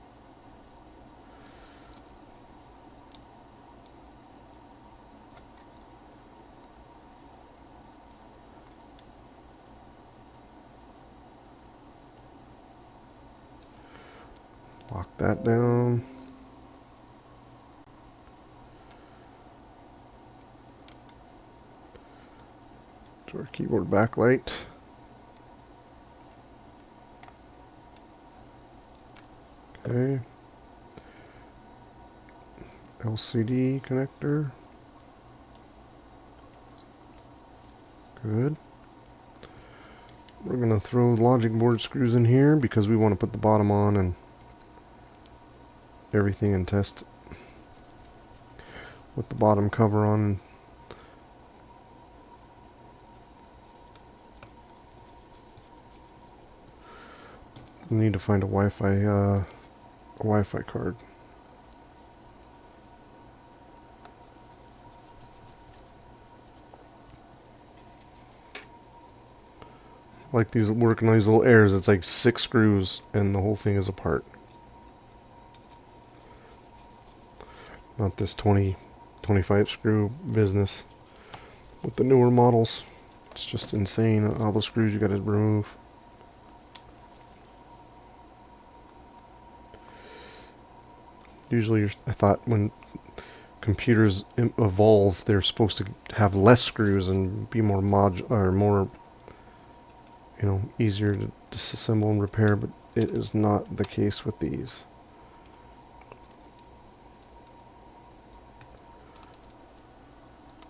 [SPEAKER 1] Lock that down. to our keyboard backlight. Okay. LCD connector. Good. We're going to throw logic board screws in here because we want to put the bottom on and everything and test with the bottom cover on. We need to find a Wi-Fi card. Like these working on these little airs, it's like 6 screws and the whole thing is apart. Not this 25 screw business with the newer models. It's just insane all the screws you gotta remove. Usually I thought when computers evolve, they're supposed to have less screws and be more more, you know, easier to disassemble and repair, but it is not the case with these.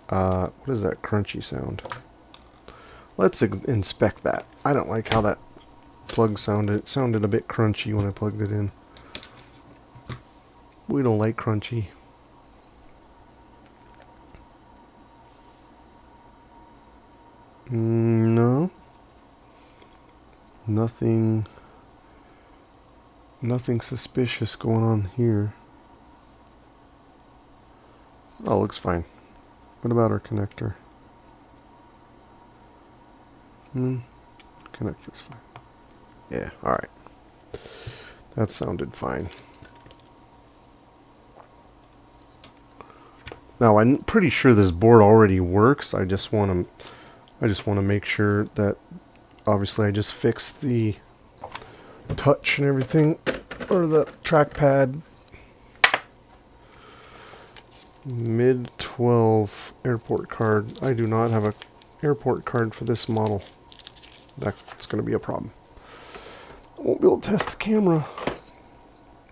[SPEAKER 1] What is that crunchy sound? Let's inspect that. I don't like how that plug sounded. It sounded a bit crunchy when I plugged it in. We don't like crunchy. No. Nothing suspicious going on here. Oh, looks fine. What about our connector? Connector's fine. Yeah, alright. That sounded fine. Now, I'm pretty sure this board already works. I just want to make sure that obviously I just fixed the touch and everything, or the trackpad. Mid 12 airport card. I do not have a airport card for this model. That's going to be a problem. I won't be able to test the camera.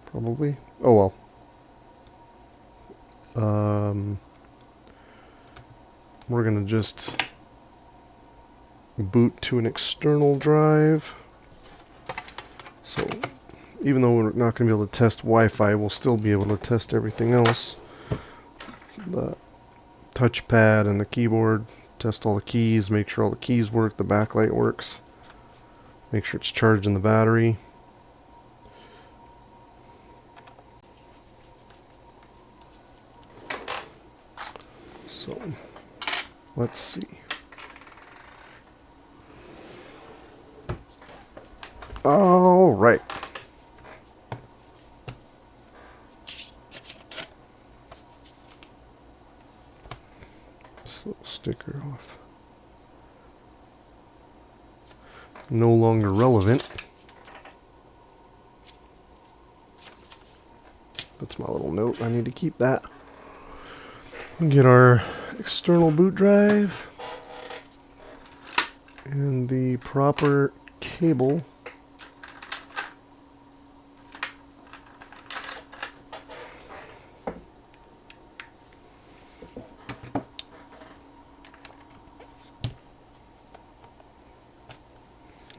[SPEAKER 1] Probably. Oh well. We're going to just boot to an external drive. So even though we're not going to be able to test Wi-Fi, we'll still be able to test everything else. The touchpad and the keyboard, test all the keys, make sure all the keys work, the backlight works, make sure it's charging the battery. So let's see. All right. This little sticker off. No longer relevant. That's my little note. I need to keep that. Get our external boot drive and the proper cable.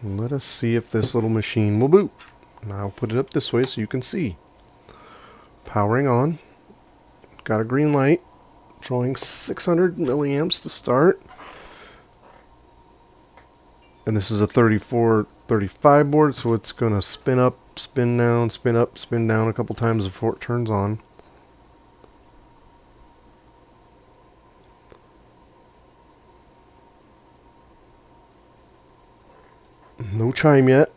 [SPEAKER 1] And let us see if this little machine will boot. And I'll put it up this way so you can see. Powering on. Got a green light. Drawing 600 milliamps to start. And this is a 3435 board, so it's going to spin up, spin down, spin up, spin down a couple times before it turns on. No chime yet.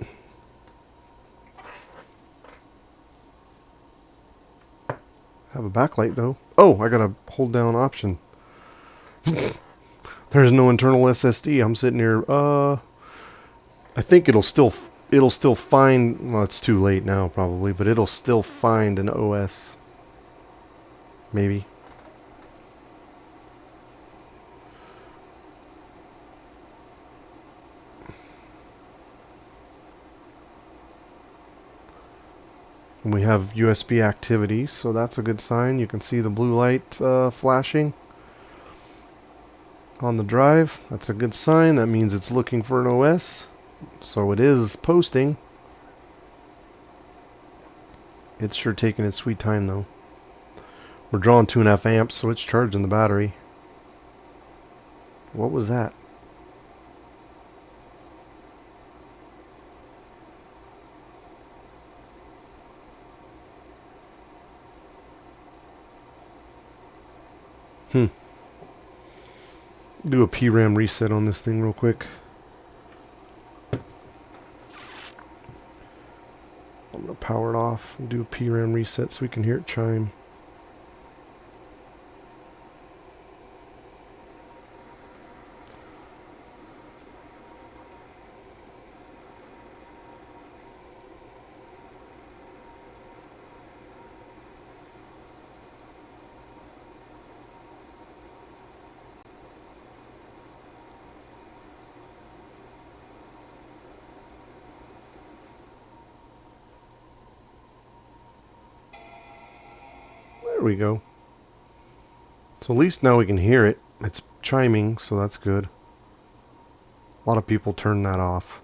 [SPEAKER 1] Have a backlight though. Oh, I gotta hold down option. There's no internal SSD. I'm sitting here. I think it'll still find. Well, it's too late now probably, but it'll still find an OS. Maybe. And we have USB activity, so that's a good sign. You can see the blue light flashing on the drive. That's a good sign. That means it's looking for an OS. So it is posting. It's sure taking its sweet time though. We're drawing 2.5 amps, so it's charging the battery. What was that? Do a PRAM reset on this thing real quick. I'm going to power it off and do a PRAM reset so we can hear it chime. There we go. So at least now we can hear it. It's chiming, so that's good. A lot of people turn that off.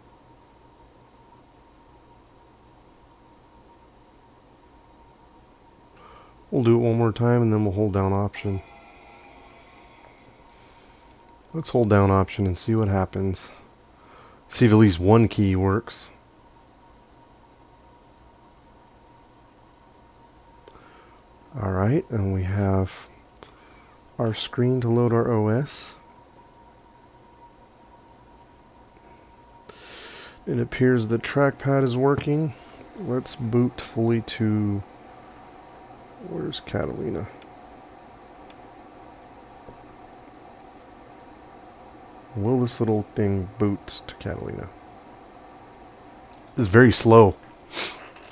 [SPEAKER 1] We'll do it one more time and then we'll hold down Option. Let's hold down Option and see what happens. See if at least one key works. Alright, and we have our screen to load our OS. It appears the trackpad is working. Let's boot fully to... Where's Catalina? Will this little thing boot to Catalina? It's very slow.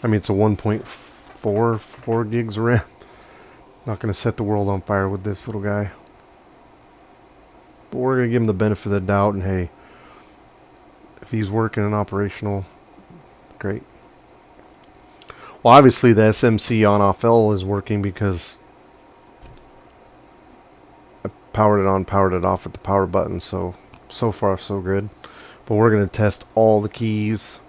[SPEAKER 1] I mean, it's a 1.44 gigs of RAM. Not going to set the world on fire with this little guy. But we're going to give him the benefit of the doubt, and hey, if he's working and operational, great. Well, obviously the SMC on-off L is working because I powered it on, powered it off with the power button, so far so good. But we're going to test all the keys.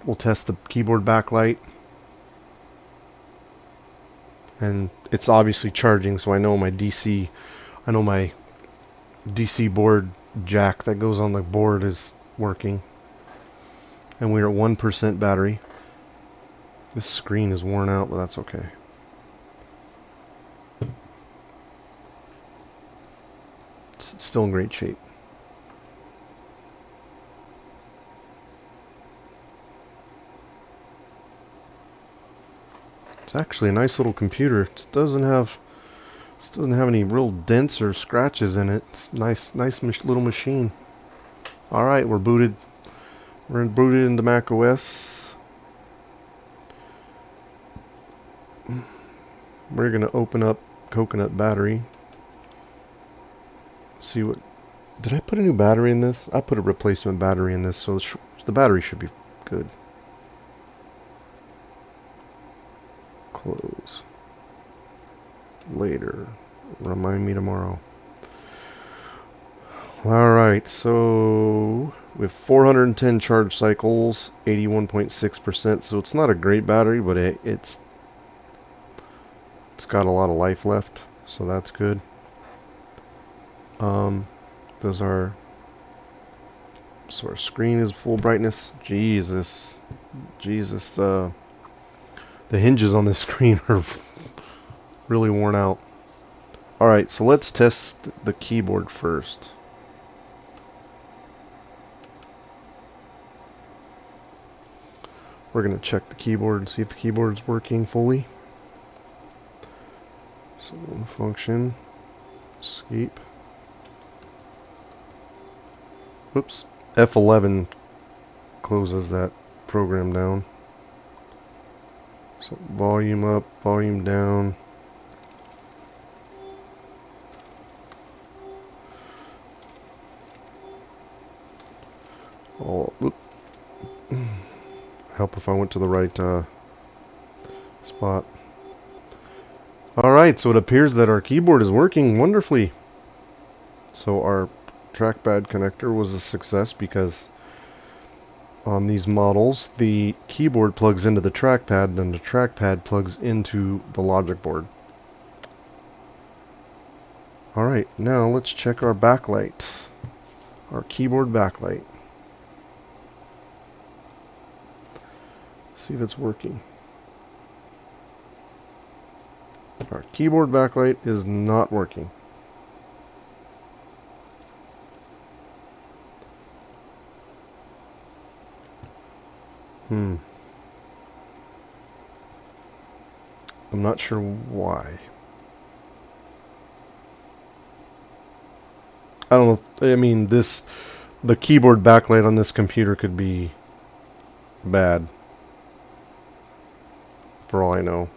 [SPEAKER 1] We'll test the keyboard backlight. And it's obviously charging, so I know my DC board jack that goes on the board is working. And we're at 1% battery. This screen is worn out, but that's okay. It's still in great shape. It's actually a nice little computer. It doesn't have any real dents or scratches in it. It's nice little machine. All right, we're booted. We're booted into Mac OS. We're gonna open up Coconut Battery. See what. Did I put a new battery in this? I put a replacement battery in this, so the battery should be good. Close. Later. Remind me tomorrow. Alright, so we have 410 charge cycles, 81.6%, so it's not a great battery, but it's got a lot of life left, so that's good. Our screen is full brightness. Jesus, the hinges on this screen are really worn out. Alright, so let's test the keyboard first. We're going to check the keyboard and see if the keyboard's working fully. So, function, escape. Whoops. F11 closes that program down. So volume up, volume down. Oh, whoop. help if I went to the right spot. Alright, so it appears that our keyboard is working wonderfully. So our trackpad connector was a success because on these models, the keyboard plugs into the trackpad, then the trackpad plugs into the logic board. Alright, now let's check our backlight. Our keyboard backlight. See if it's working. Our keyboard backlight is not working. I'm not sure why. I don't know. I mean, the keyboard backlight on this computer could be bad, for all I know.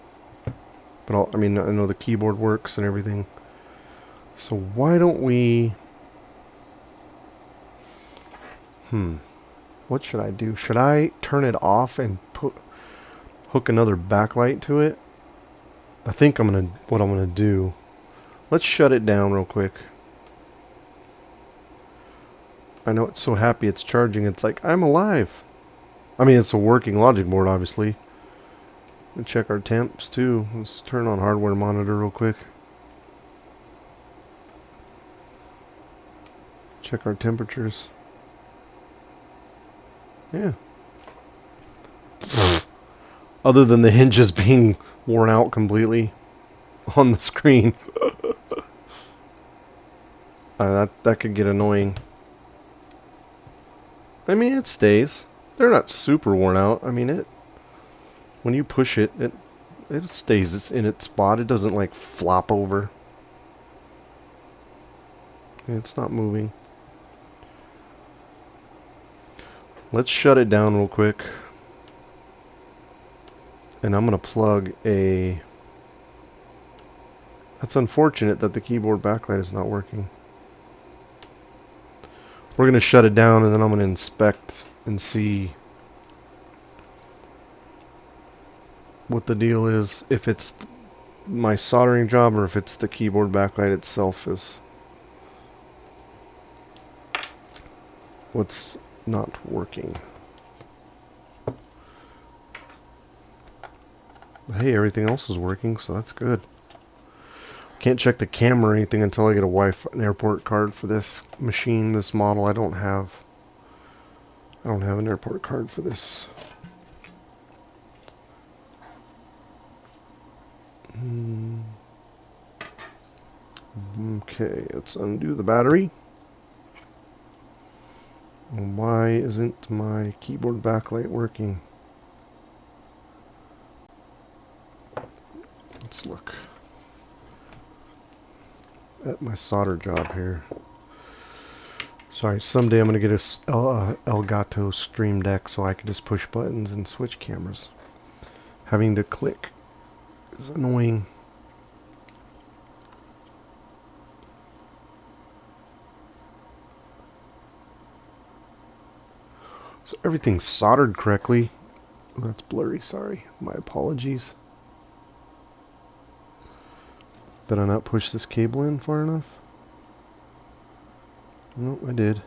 [SPEAKER 1] But I mean, I know the keyboard works and everything. So why don't we... What should I do? Should I turn it off and hook another backlight to it? I think what I'm gonna do. Let's shut it down real quick. I know it's so happy it's charging. It's like, I'm alive. I mean, it's a working logic board, obviously. We'll check our temps too. Let's turn on hardware monitor real quick. Check our temperatures. Yeah. Other than the hinges being worn out completely on the screen. That could get annoying. I mean, it stays. They're not super worn out. I mean, when you push it, it stays. It's in its spot. It doesn't like flop over. It's not moving. Let's shut it down real quick. And I'm going to plug a... That's unfortunate that the keyboard backlight is not working. We're going to shut it down and then I'm going to inspect and see what the deal is. If it's my soldering job or if it's the keyboard backlight itself is what's not working. But hey, everything else is working, so that's good. Can't check the camera or anything until I get an airport card for this machine, this model. I don't have an airport card for this. Okay, let's undo the battery. Why isn't my keyboard backlight working? Let's look at my solder job here. Sorry, someday I'm going to get a Elgato Stream Deck so I can just push buttons and switch cameras. Having to click is annoying. So everything's soldered correctly. Oh, that's blurry, sorry. My apologies. Did I not push this cable in far enough? No, I did.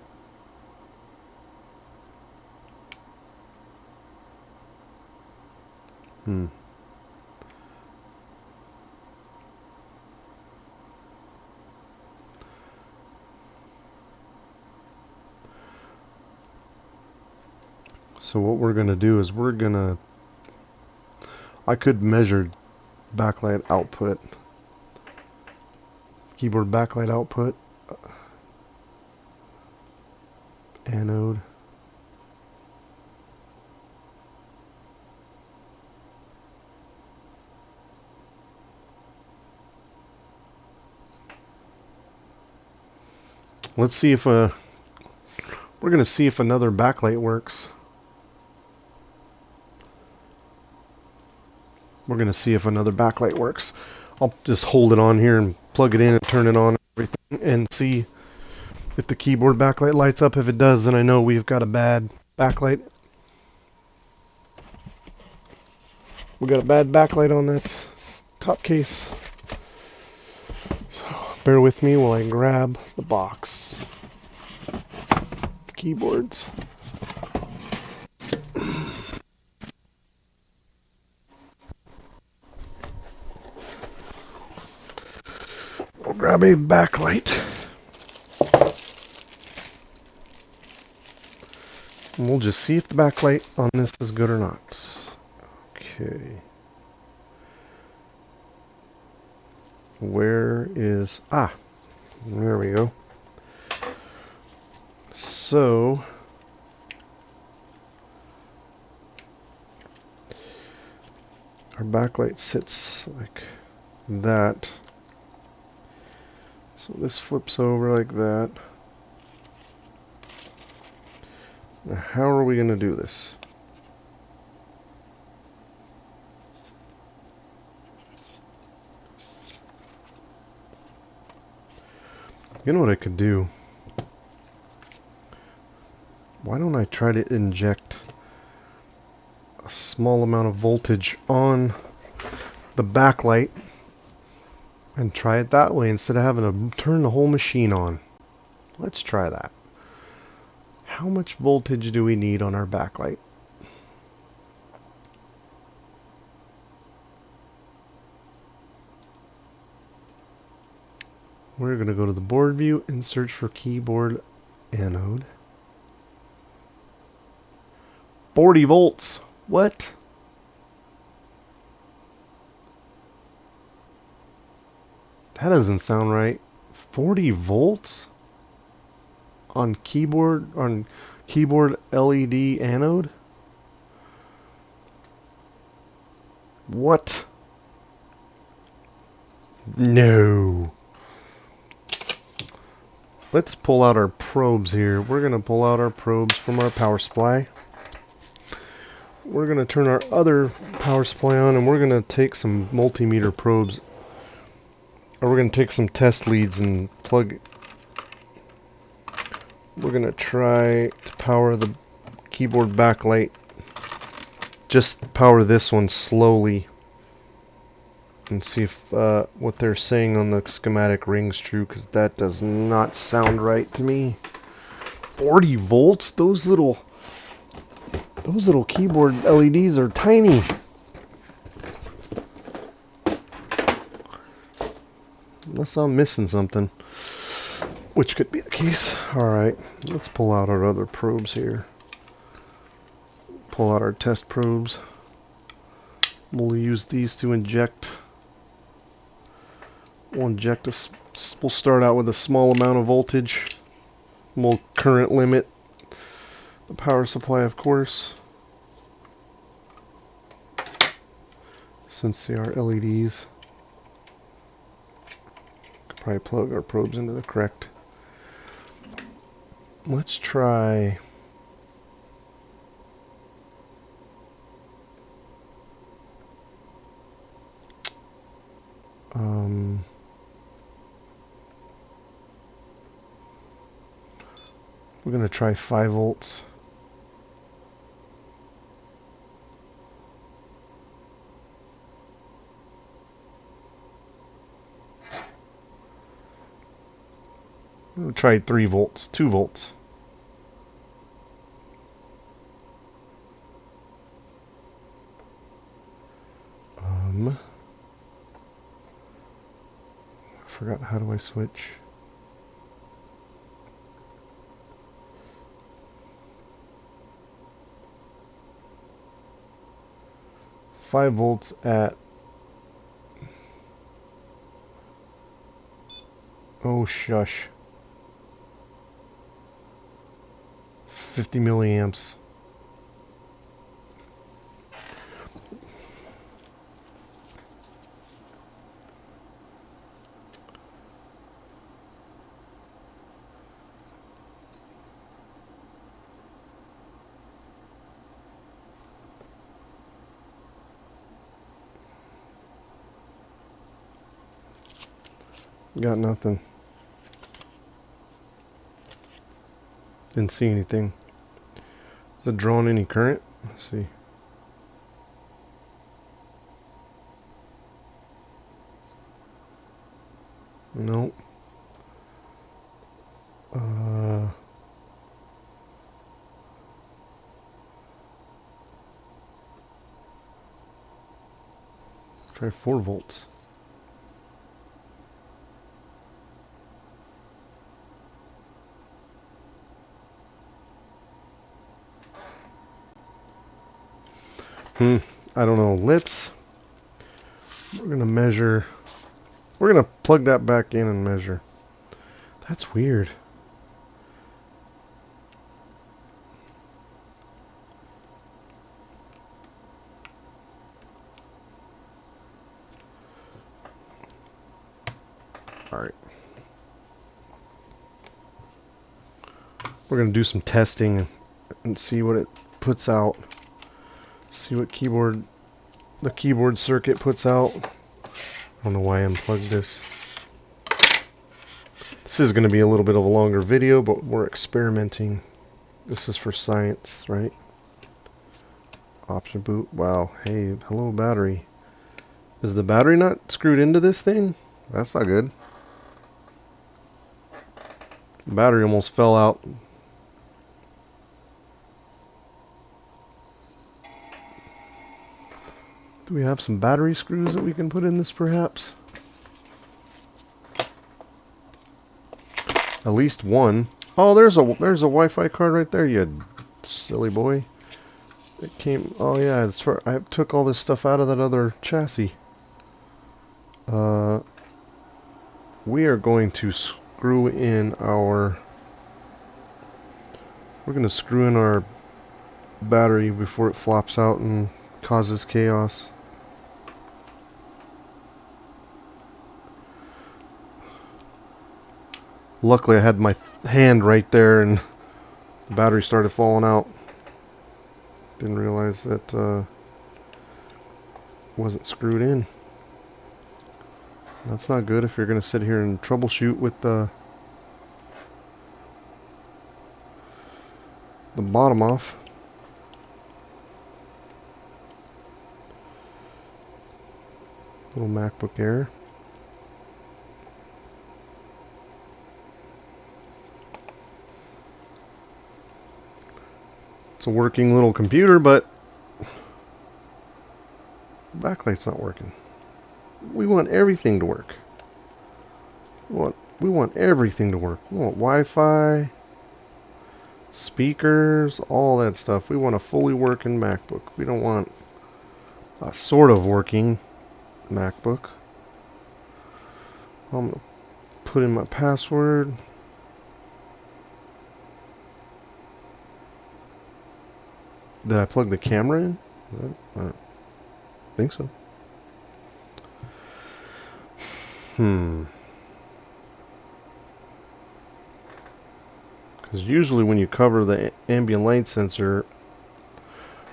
[SPEAKER 1] So what we're going to do is I could measure backlight output. Keyboard backlight output. Anode. Let's see if we're going to see if another backlight works. We're going to see if another backlight works. I'll just hold it on here and plug it in and turn it on and everything and see if the keyboard backlight lights up. If it does, then I know we've got a bad backlight. We got a bad backlight on that top case. So bear with me while I grab the box. Keyboards. We'll grab a backlight. And we'll just see if the backlight on this is good or not. Okay. Where is... Ah! There we go. So... our backlight sits like that. So this flips over like that. Now how are we going to do this? You know what I could do? Why don't I try to inject a small amount of voltage on the backlight and try it that way instead of having to turn the whole machine on. Let's try that. How much voltage do we need on our backlight? We're going to go to the board view and search for keyboard anode. 40 volts. What? That doesn't sound right. 40 volts on keyboard LED anode? What? No. Let's pull out our probes here. We're going to pull out our probes from our power supply. We're going to turn our other power supply on and we're going to take some multimeter probes. Or we're going to take some test leads and plug. We're going to try to power the keyboard backlight. Just power this one slowly. And see if what they're saying on the schematic rings true, because that does not sound right to me. 40 volts? Those little keyboard LEDs are tiny. Unless I'm missing something, which could be the case. Alright, let's pull out our other probes here. Pull out our test probes. We'll use these to inject. We'll start out with a small amount of voltage. We'll current limit the power supply, of course, since they are LEDs. Could probably plug our probes into the correct. Let's try. We're going to try 5 volts. We'll try 3 volts, 2 volts. I forgot, how do I switch? Five volts at, oh shush, 50 milliamps. Got nothing. Didn't see anything. Is it drawing any current? Let's see. Nope. Try 4 volts. I don't know. We're going to measure. We're going to plug that back in and measure. That's weird. All right. We're going to do some testing and see what it puts out. See what the keyboard circuit puts out. I don't know why I unplugged this. This is going to be a little bit of a longer video, but we're experimenting. This is for science, right? Option boot. Wow. Hey, hello battery. Is the battery not screwed into this thing? That's not good. The battery almost fell out. Do we have some battery screws that we can put in this perhaps? At least one. Oh, there's a Wi-Fi card right there, you silly boy. It came. Oh yeah, that's for. I took all this stuff out of that other chassis. We are going to screw in our. We're going to screw in our battery before it flops out and causes chaos. Luckily I had my hand right there and the battery started falling out. Didn't realize that wasn't screwed in. That's not good if you're going to sit here and troubleshoot with the bottom off. Little MacBook Air. It's a working little computer, but the backlight's not working. We want everything to work. We want everything to work. We want Wi-Fi, speakers, all that stuff. We want a fully working MacBook. We don't want a sort of working MacBook. I'm going to put in my password. Did I plug the camera in? I think so. Because usually when you cover the ambient light sensor,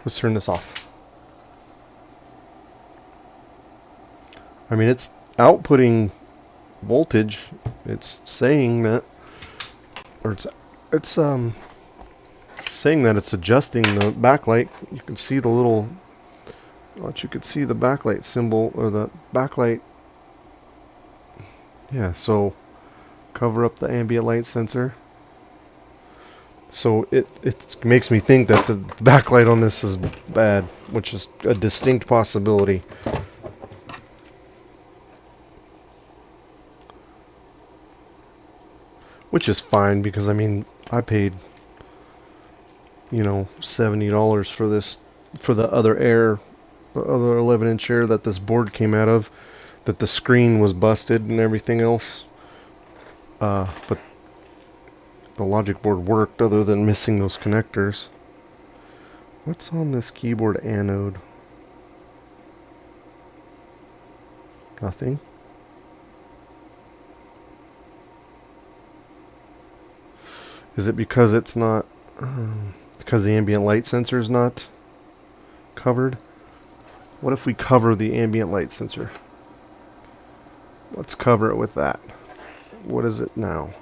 [SPEAKER 1] let's turn this off. I mean, it's outputting voltage. It's saying that, or it's saying that it's adjusting the backlight. You can see the little, you could see the backlight symbol or the backlight. Yeah, so cover up the ambient light sensor. So it makes me think that the backlight on this is bad, which is a distinct possibility. Which is fine because I mean I paid, you know, $70 for this, for the other Air, the other 11-inch Air that this board came out of, that the screen was busted and everything else. But the logic board worked other than missing those connectors. What's on this keyboard anode? Nothing. Is it because it's not, because the ambient light sensor is not covered? What if we cover the ambient light sensor? Let's cover it with that. What is it now?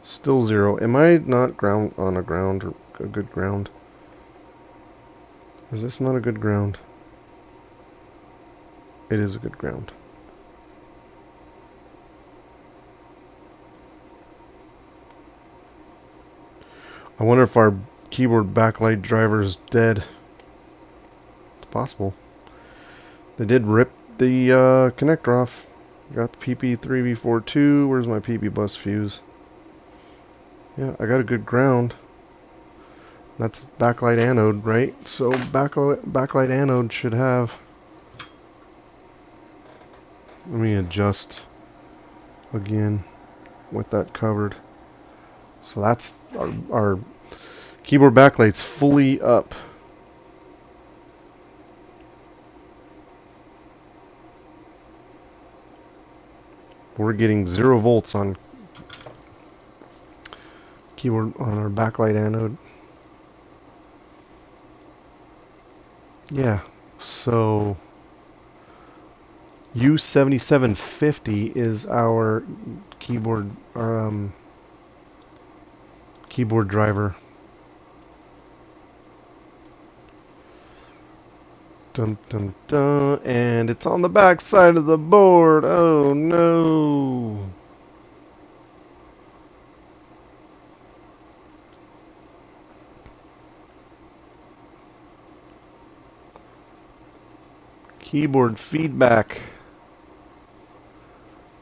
[SPEAKER 1] Still 0. Am I not on a ground or a good ground? Is this not a good ground? It is a good ground. I wonder if our keyboard backlight driver is dead. It's possible. They did rip the connector off. Got the PP3V42. Where's my PP bus fuse? Yeah, I got a good ground. That's backlight anode, right? So backlight anode should have... Let me adjust again with that covered. So that's our keyboard backlight's fully up. We're getting 0 volts on keyboard on our backlight anode. Yeah, so U7750 is our keyboard keyboard driver. Dun dun dun, and it's on the back side of the board. Oh no. Keyboard feedback.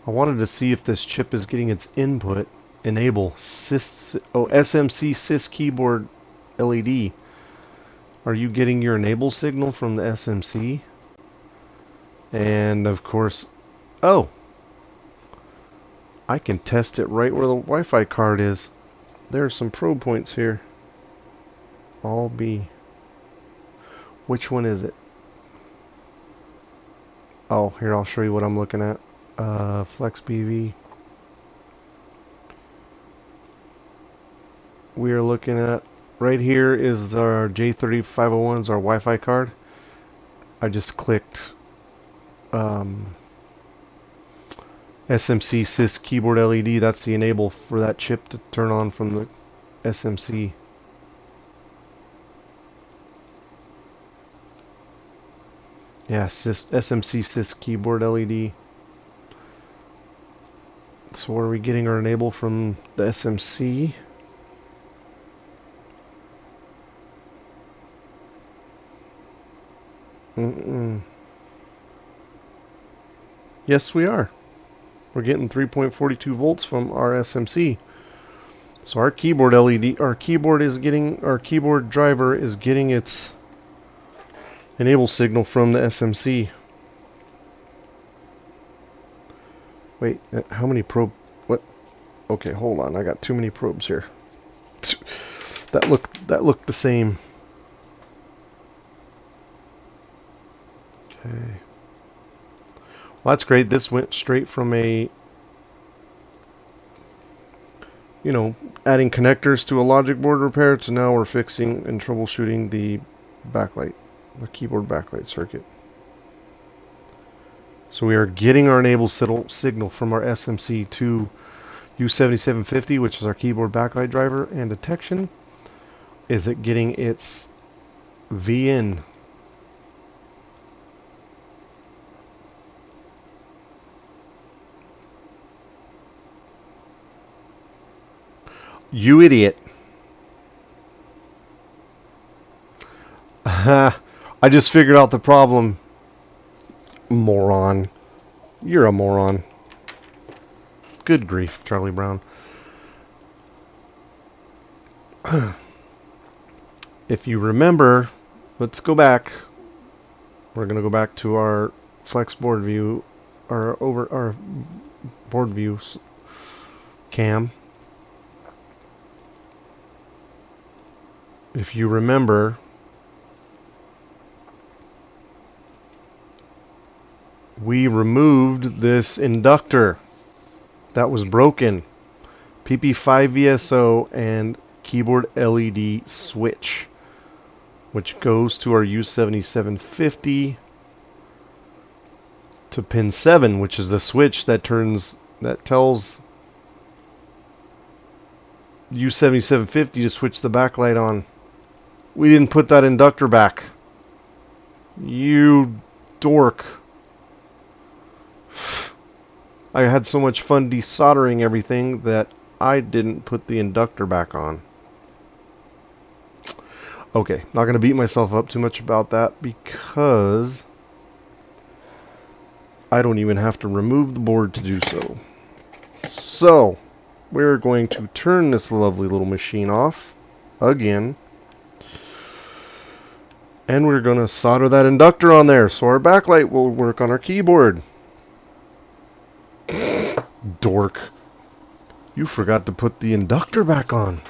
[SPEAKER 1] I wanted to see if this chip is getting its input. Enable SMC sys keyboard LED. Are you getting your enable signal from the SMC? And of course, oh, I can test it right where the Wi-Fi card is. There are some probe points here. All B. Which one is it? Oh, here, I'll show you what I'm looking at. Flex BV. We are looking at, right here is our J3501, is our Wi-Fi card. I just clicked SMC sys keyboard LED. That's the enable for that chip to turn on from the SMC. Yeah, SMC sys keyboard LED. So where are we getting our enable from the SMC? Yes, we are. We're getting 3.42 volts from our SMC. So our keyboard LED, our keyboard driver is getting its enable signal from the SMC. Wait, how many probe? What? Okay, hold on. I got too many probes here. That looked the same. Okay. Well, that's great. This went straight from a, adding connectors to a logic board repair to now we're fixing and troubleshooting the backlight, the keyboard backlight circuit. So we are getting our enable signal from our SMC to U7750, which is our keyboard backlight driver, and detection. Is it getting its VN? You idiot. I just figured out the problem. Moron. You're a moron. Good grief, Charlie Brown. If you remember, let's go back. We're going to go back to our flex board view, our board view cam. If you remember, we removed this inductor that was broken. PP5VSO and keyboard LED switch, which goes to our U7750 to pin 7, which is the switch that tells U7750 to switch the backlight on. We didn't put that inductor back. You dork. I had so much fun desoldering everything that I didn't put the inductor back on. Okay, not going to beat myself up too much about that because I don't even have to remove the board to do so. So, we're going to turn this lovely little machine off again. And we're going to solder that inductor on there so our backlight will work on our keyboard. Dork. You forgot to put the inductor back on.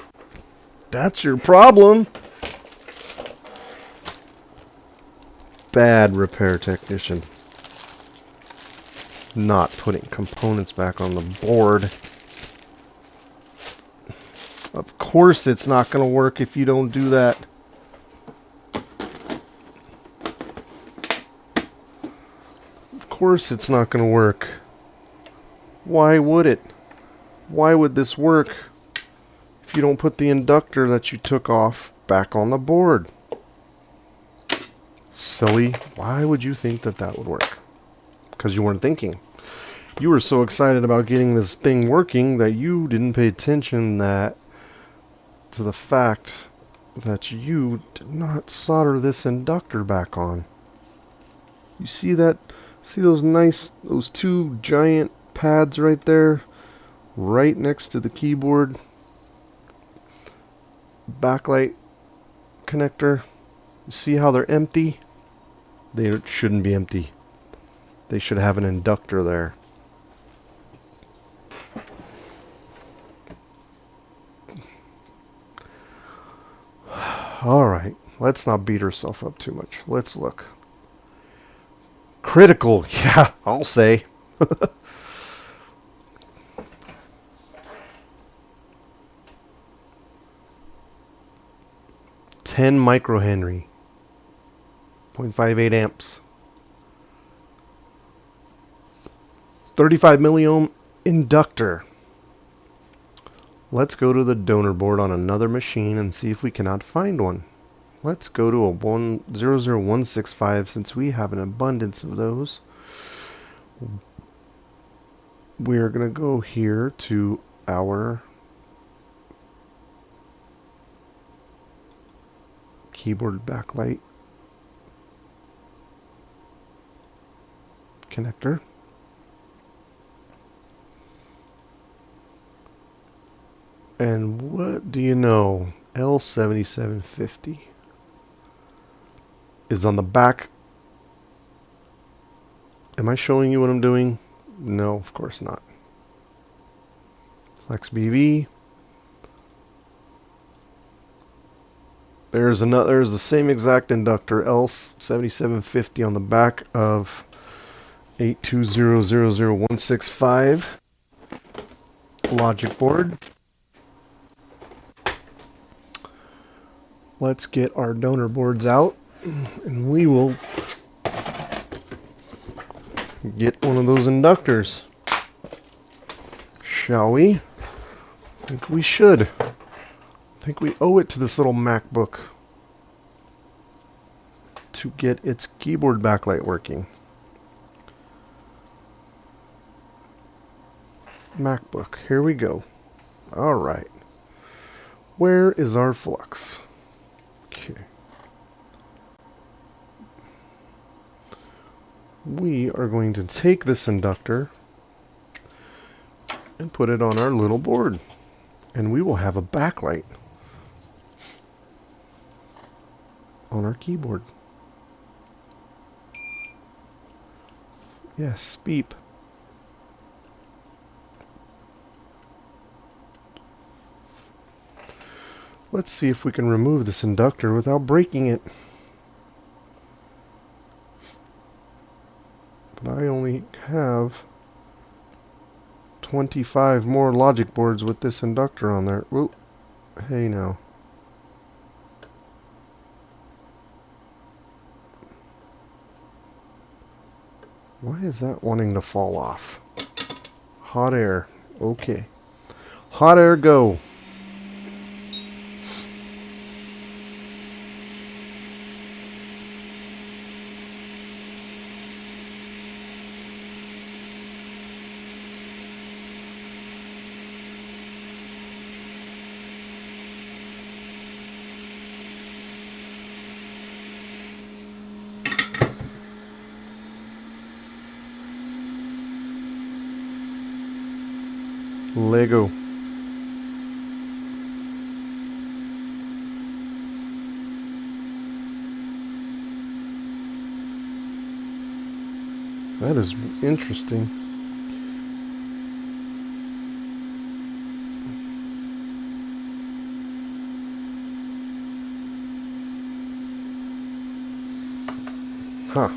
[SPEAKER 1] That's your problem. Bad repair technician. Not putting components back on the board. Of course it's not going to work if you don't do that. Of course it's not going to work. Why would it? Why would this work if you don't put the inductor that you took off back on the board? Silly. Why would you think that that would work? Because you weren't thinking. You were so excited about getting this thing working that you didn't pay attention to the fact that you did not solder this inductor back on. You see that? See those two giant pads right there? Right next to the keyboard backlight connector. You see how they're empty? They shouldn't be empty. They should have an inductor there. Alright, let's not beat ourselves up too much. Let's look. Critical, yeah, I'll say. 10 microhenry. 0.58 amps. 35 milliohm inductor. Let's go to the donor board on another machine and see if we cannot find one. Let's go to a 00165 since we have an abundance of those. We're going to go here to our keyboard backlight connector. And what do you know? L7750 is on the back. Am I showing you what I'm doing? No, of course not. Flex BV. There's the same exact inductor, L7750, on the back of 820000165 logic board. Let's get our donor boards out and we will get one of those inductors. Shall we? I think we should. I think we owe it to this little MacBook to get its keyboard backlight working. MacBook, here we go. Alright. Where is our flux? Okay. We are going to take this inductor and put it on our little board. And we will have a backlight on our keyboard. Yes, beep. Let's see if we can remove this inductor without breaking it. But I only have 25 more logic boards with this inductor on there. Whoop. Hey now. Why is that wanting to fall off? Hot air. Okay. Hot air, go. Lego. That is interesting. Huh.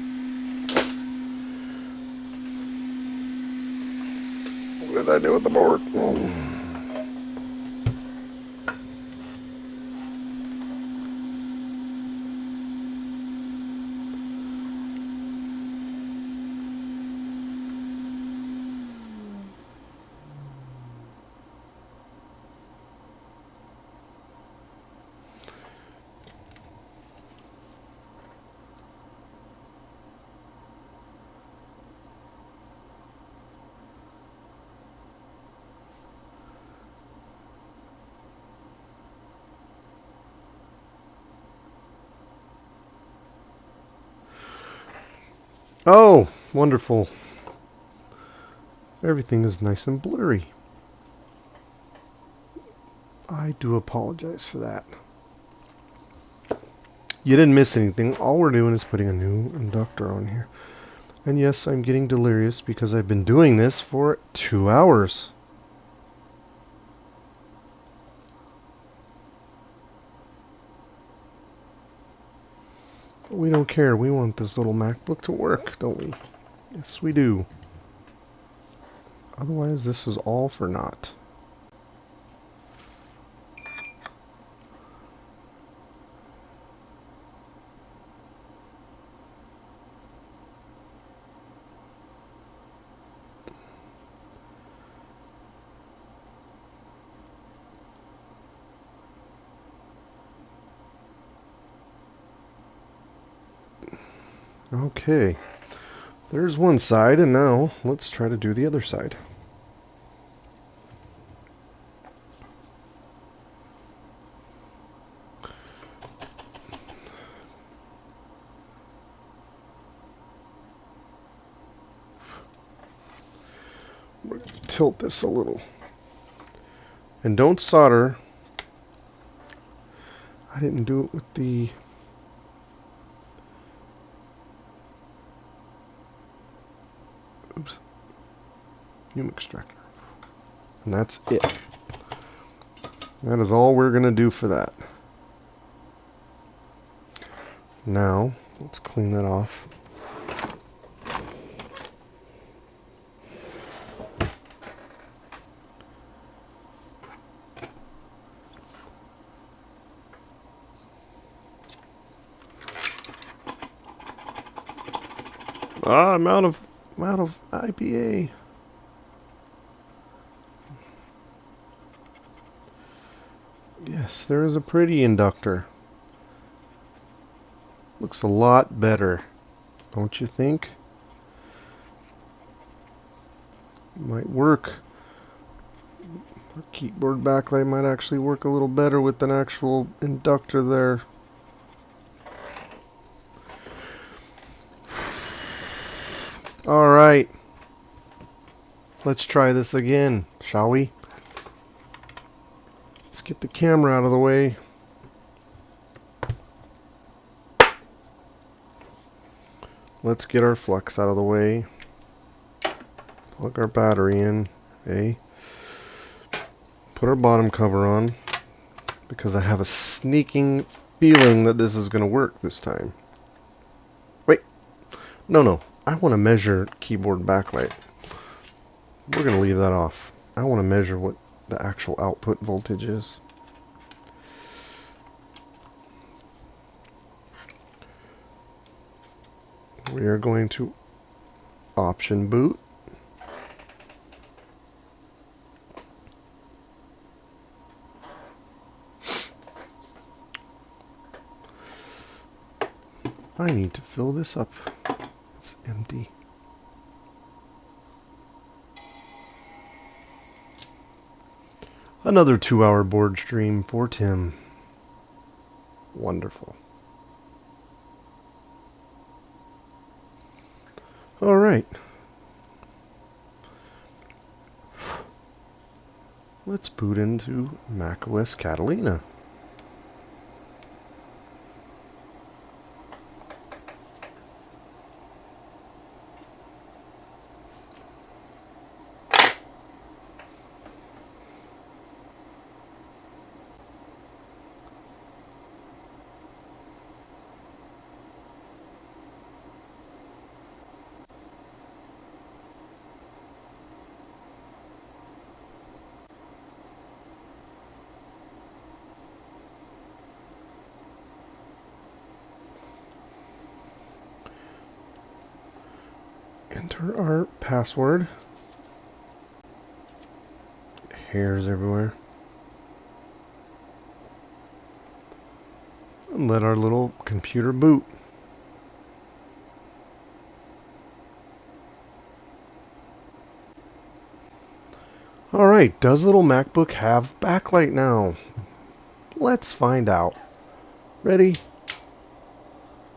[SPEAKER 1] What did I do with the board? Oh, wonderful. Everything is nice and blurry. I do apologize for that. You didn't miss anything. All we're doing is putting a new inductor on here. And yes, I'm getting delirious because I've been doing this for 2 hours. But we don't care. We want this little MacBook to work, don't we? Yes, we do. Otherwise, this is all for naught. Okay, there's one side, and now let's try to do the other side. We're going to tilt this a little. And don't solder. I didn't do it with the... Oops. Fume extractor. And that's it. That is all we're going to do for that. Now, let's clean that off. Ah, I'm out of IPA. Yes, there is a pretty inductor. Looks a lot better, don't you think? Might work. Our keyboard backlight might actually work a little better with an actual inductor there. Alright. Let's try this again, shall we? Let's get the camera out of the way. Let's get our flux out of the way. Plug our battery in. Okay. Put our bottom cover on. Because I have a sneaking feeling that this is going to work this time. Wait. No. I want to measure keyboard backlight. We're going to leave that off. I want to measure what the actual output voltage is. We are going to option boot. I need to fill this up. It's empty. Another 2-hour board stream for Tim. Wonderful. All right. let's boot into macOS Catalina. Enter our password. Hairs everywhere. And let our little computer boot. Alright, does little MacBook have backlight now? Let's find out. Ready?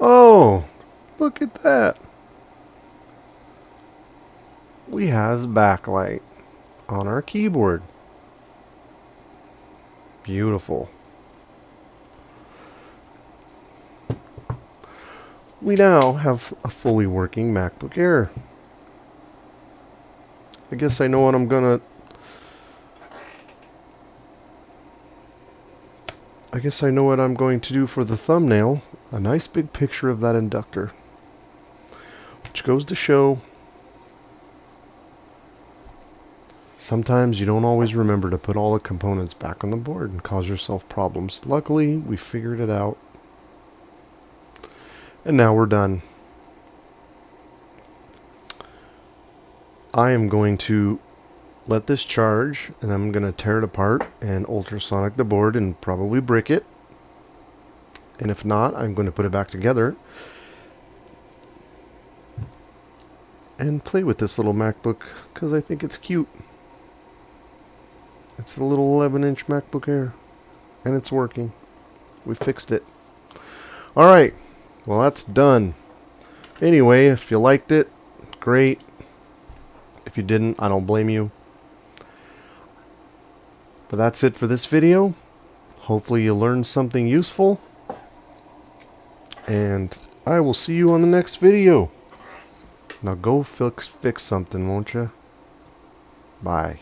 [SPEAKER 1] Oh, look at that. We has backlight on our keyboard. Beautiful. We now have a fully working MacBook Air. I guess I know what I'm going to do for the thumbnail. A nice big picture of that inductor. Which goes to show sometimes you don't always remember to put all the components back on the board and cause yourself problems. Luckily, we figured it out. And now we're done. I am going to let this charge, and I'm going to tear it apart and ultrasonic the board and probably brick it. And if not, I'm going to put it back together and play with this little MacBook because I think it's cute. It's a little 11-inch MacBook Air, and it's working. We fixed it. Alright, well that's done. Anyway, if you liked it, great. If you didn't, I don't blame you. But that's it for this video. Hopefully you learned something useful. And I will see you on the next video. Now go fix something, won't you? Bye.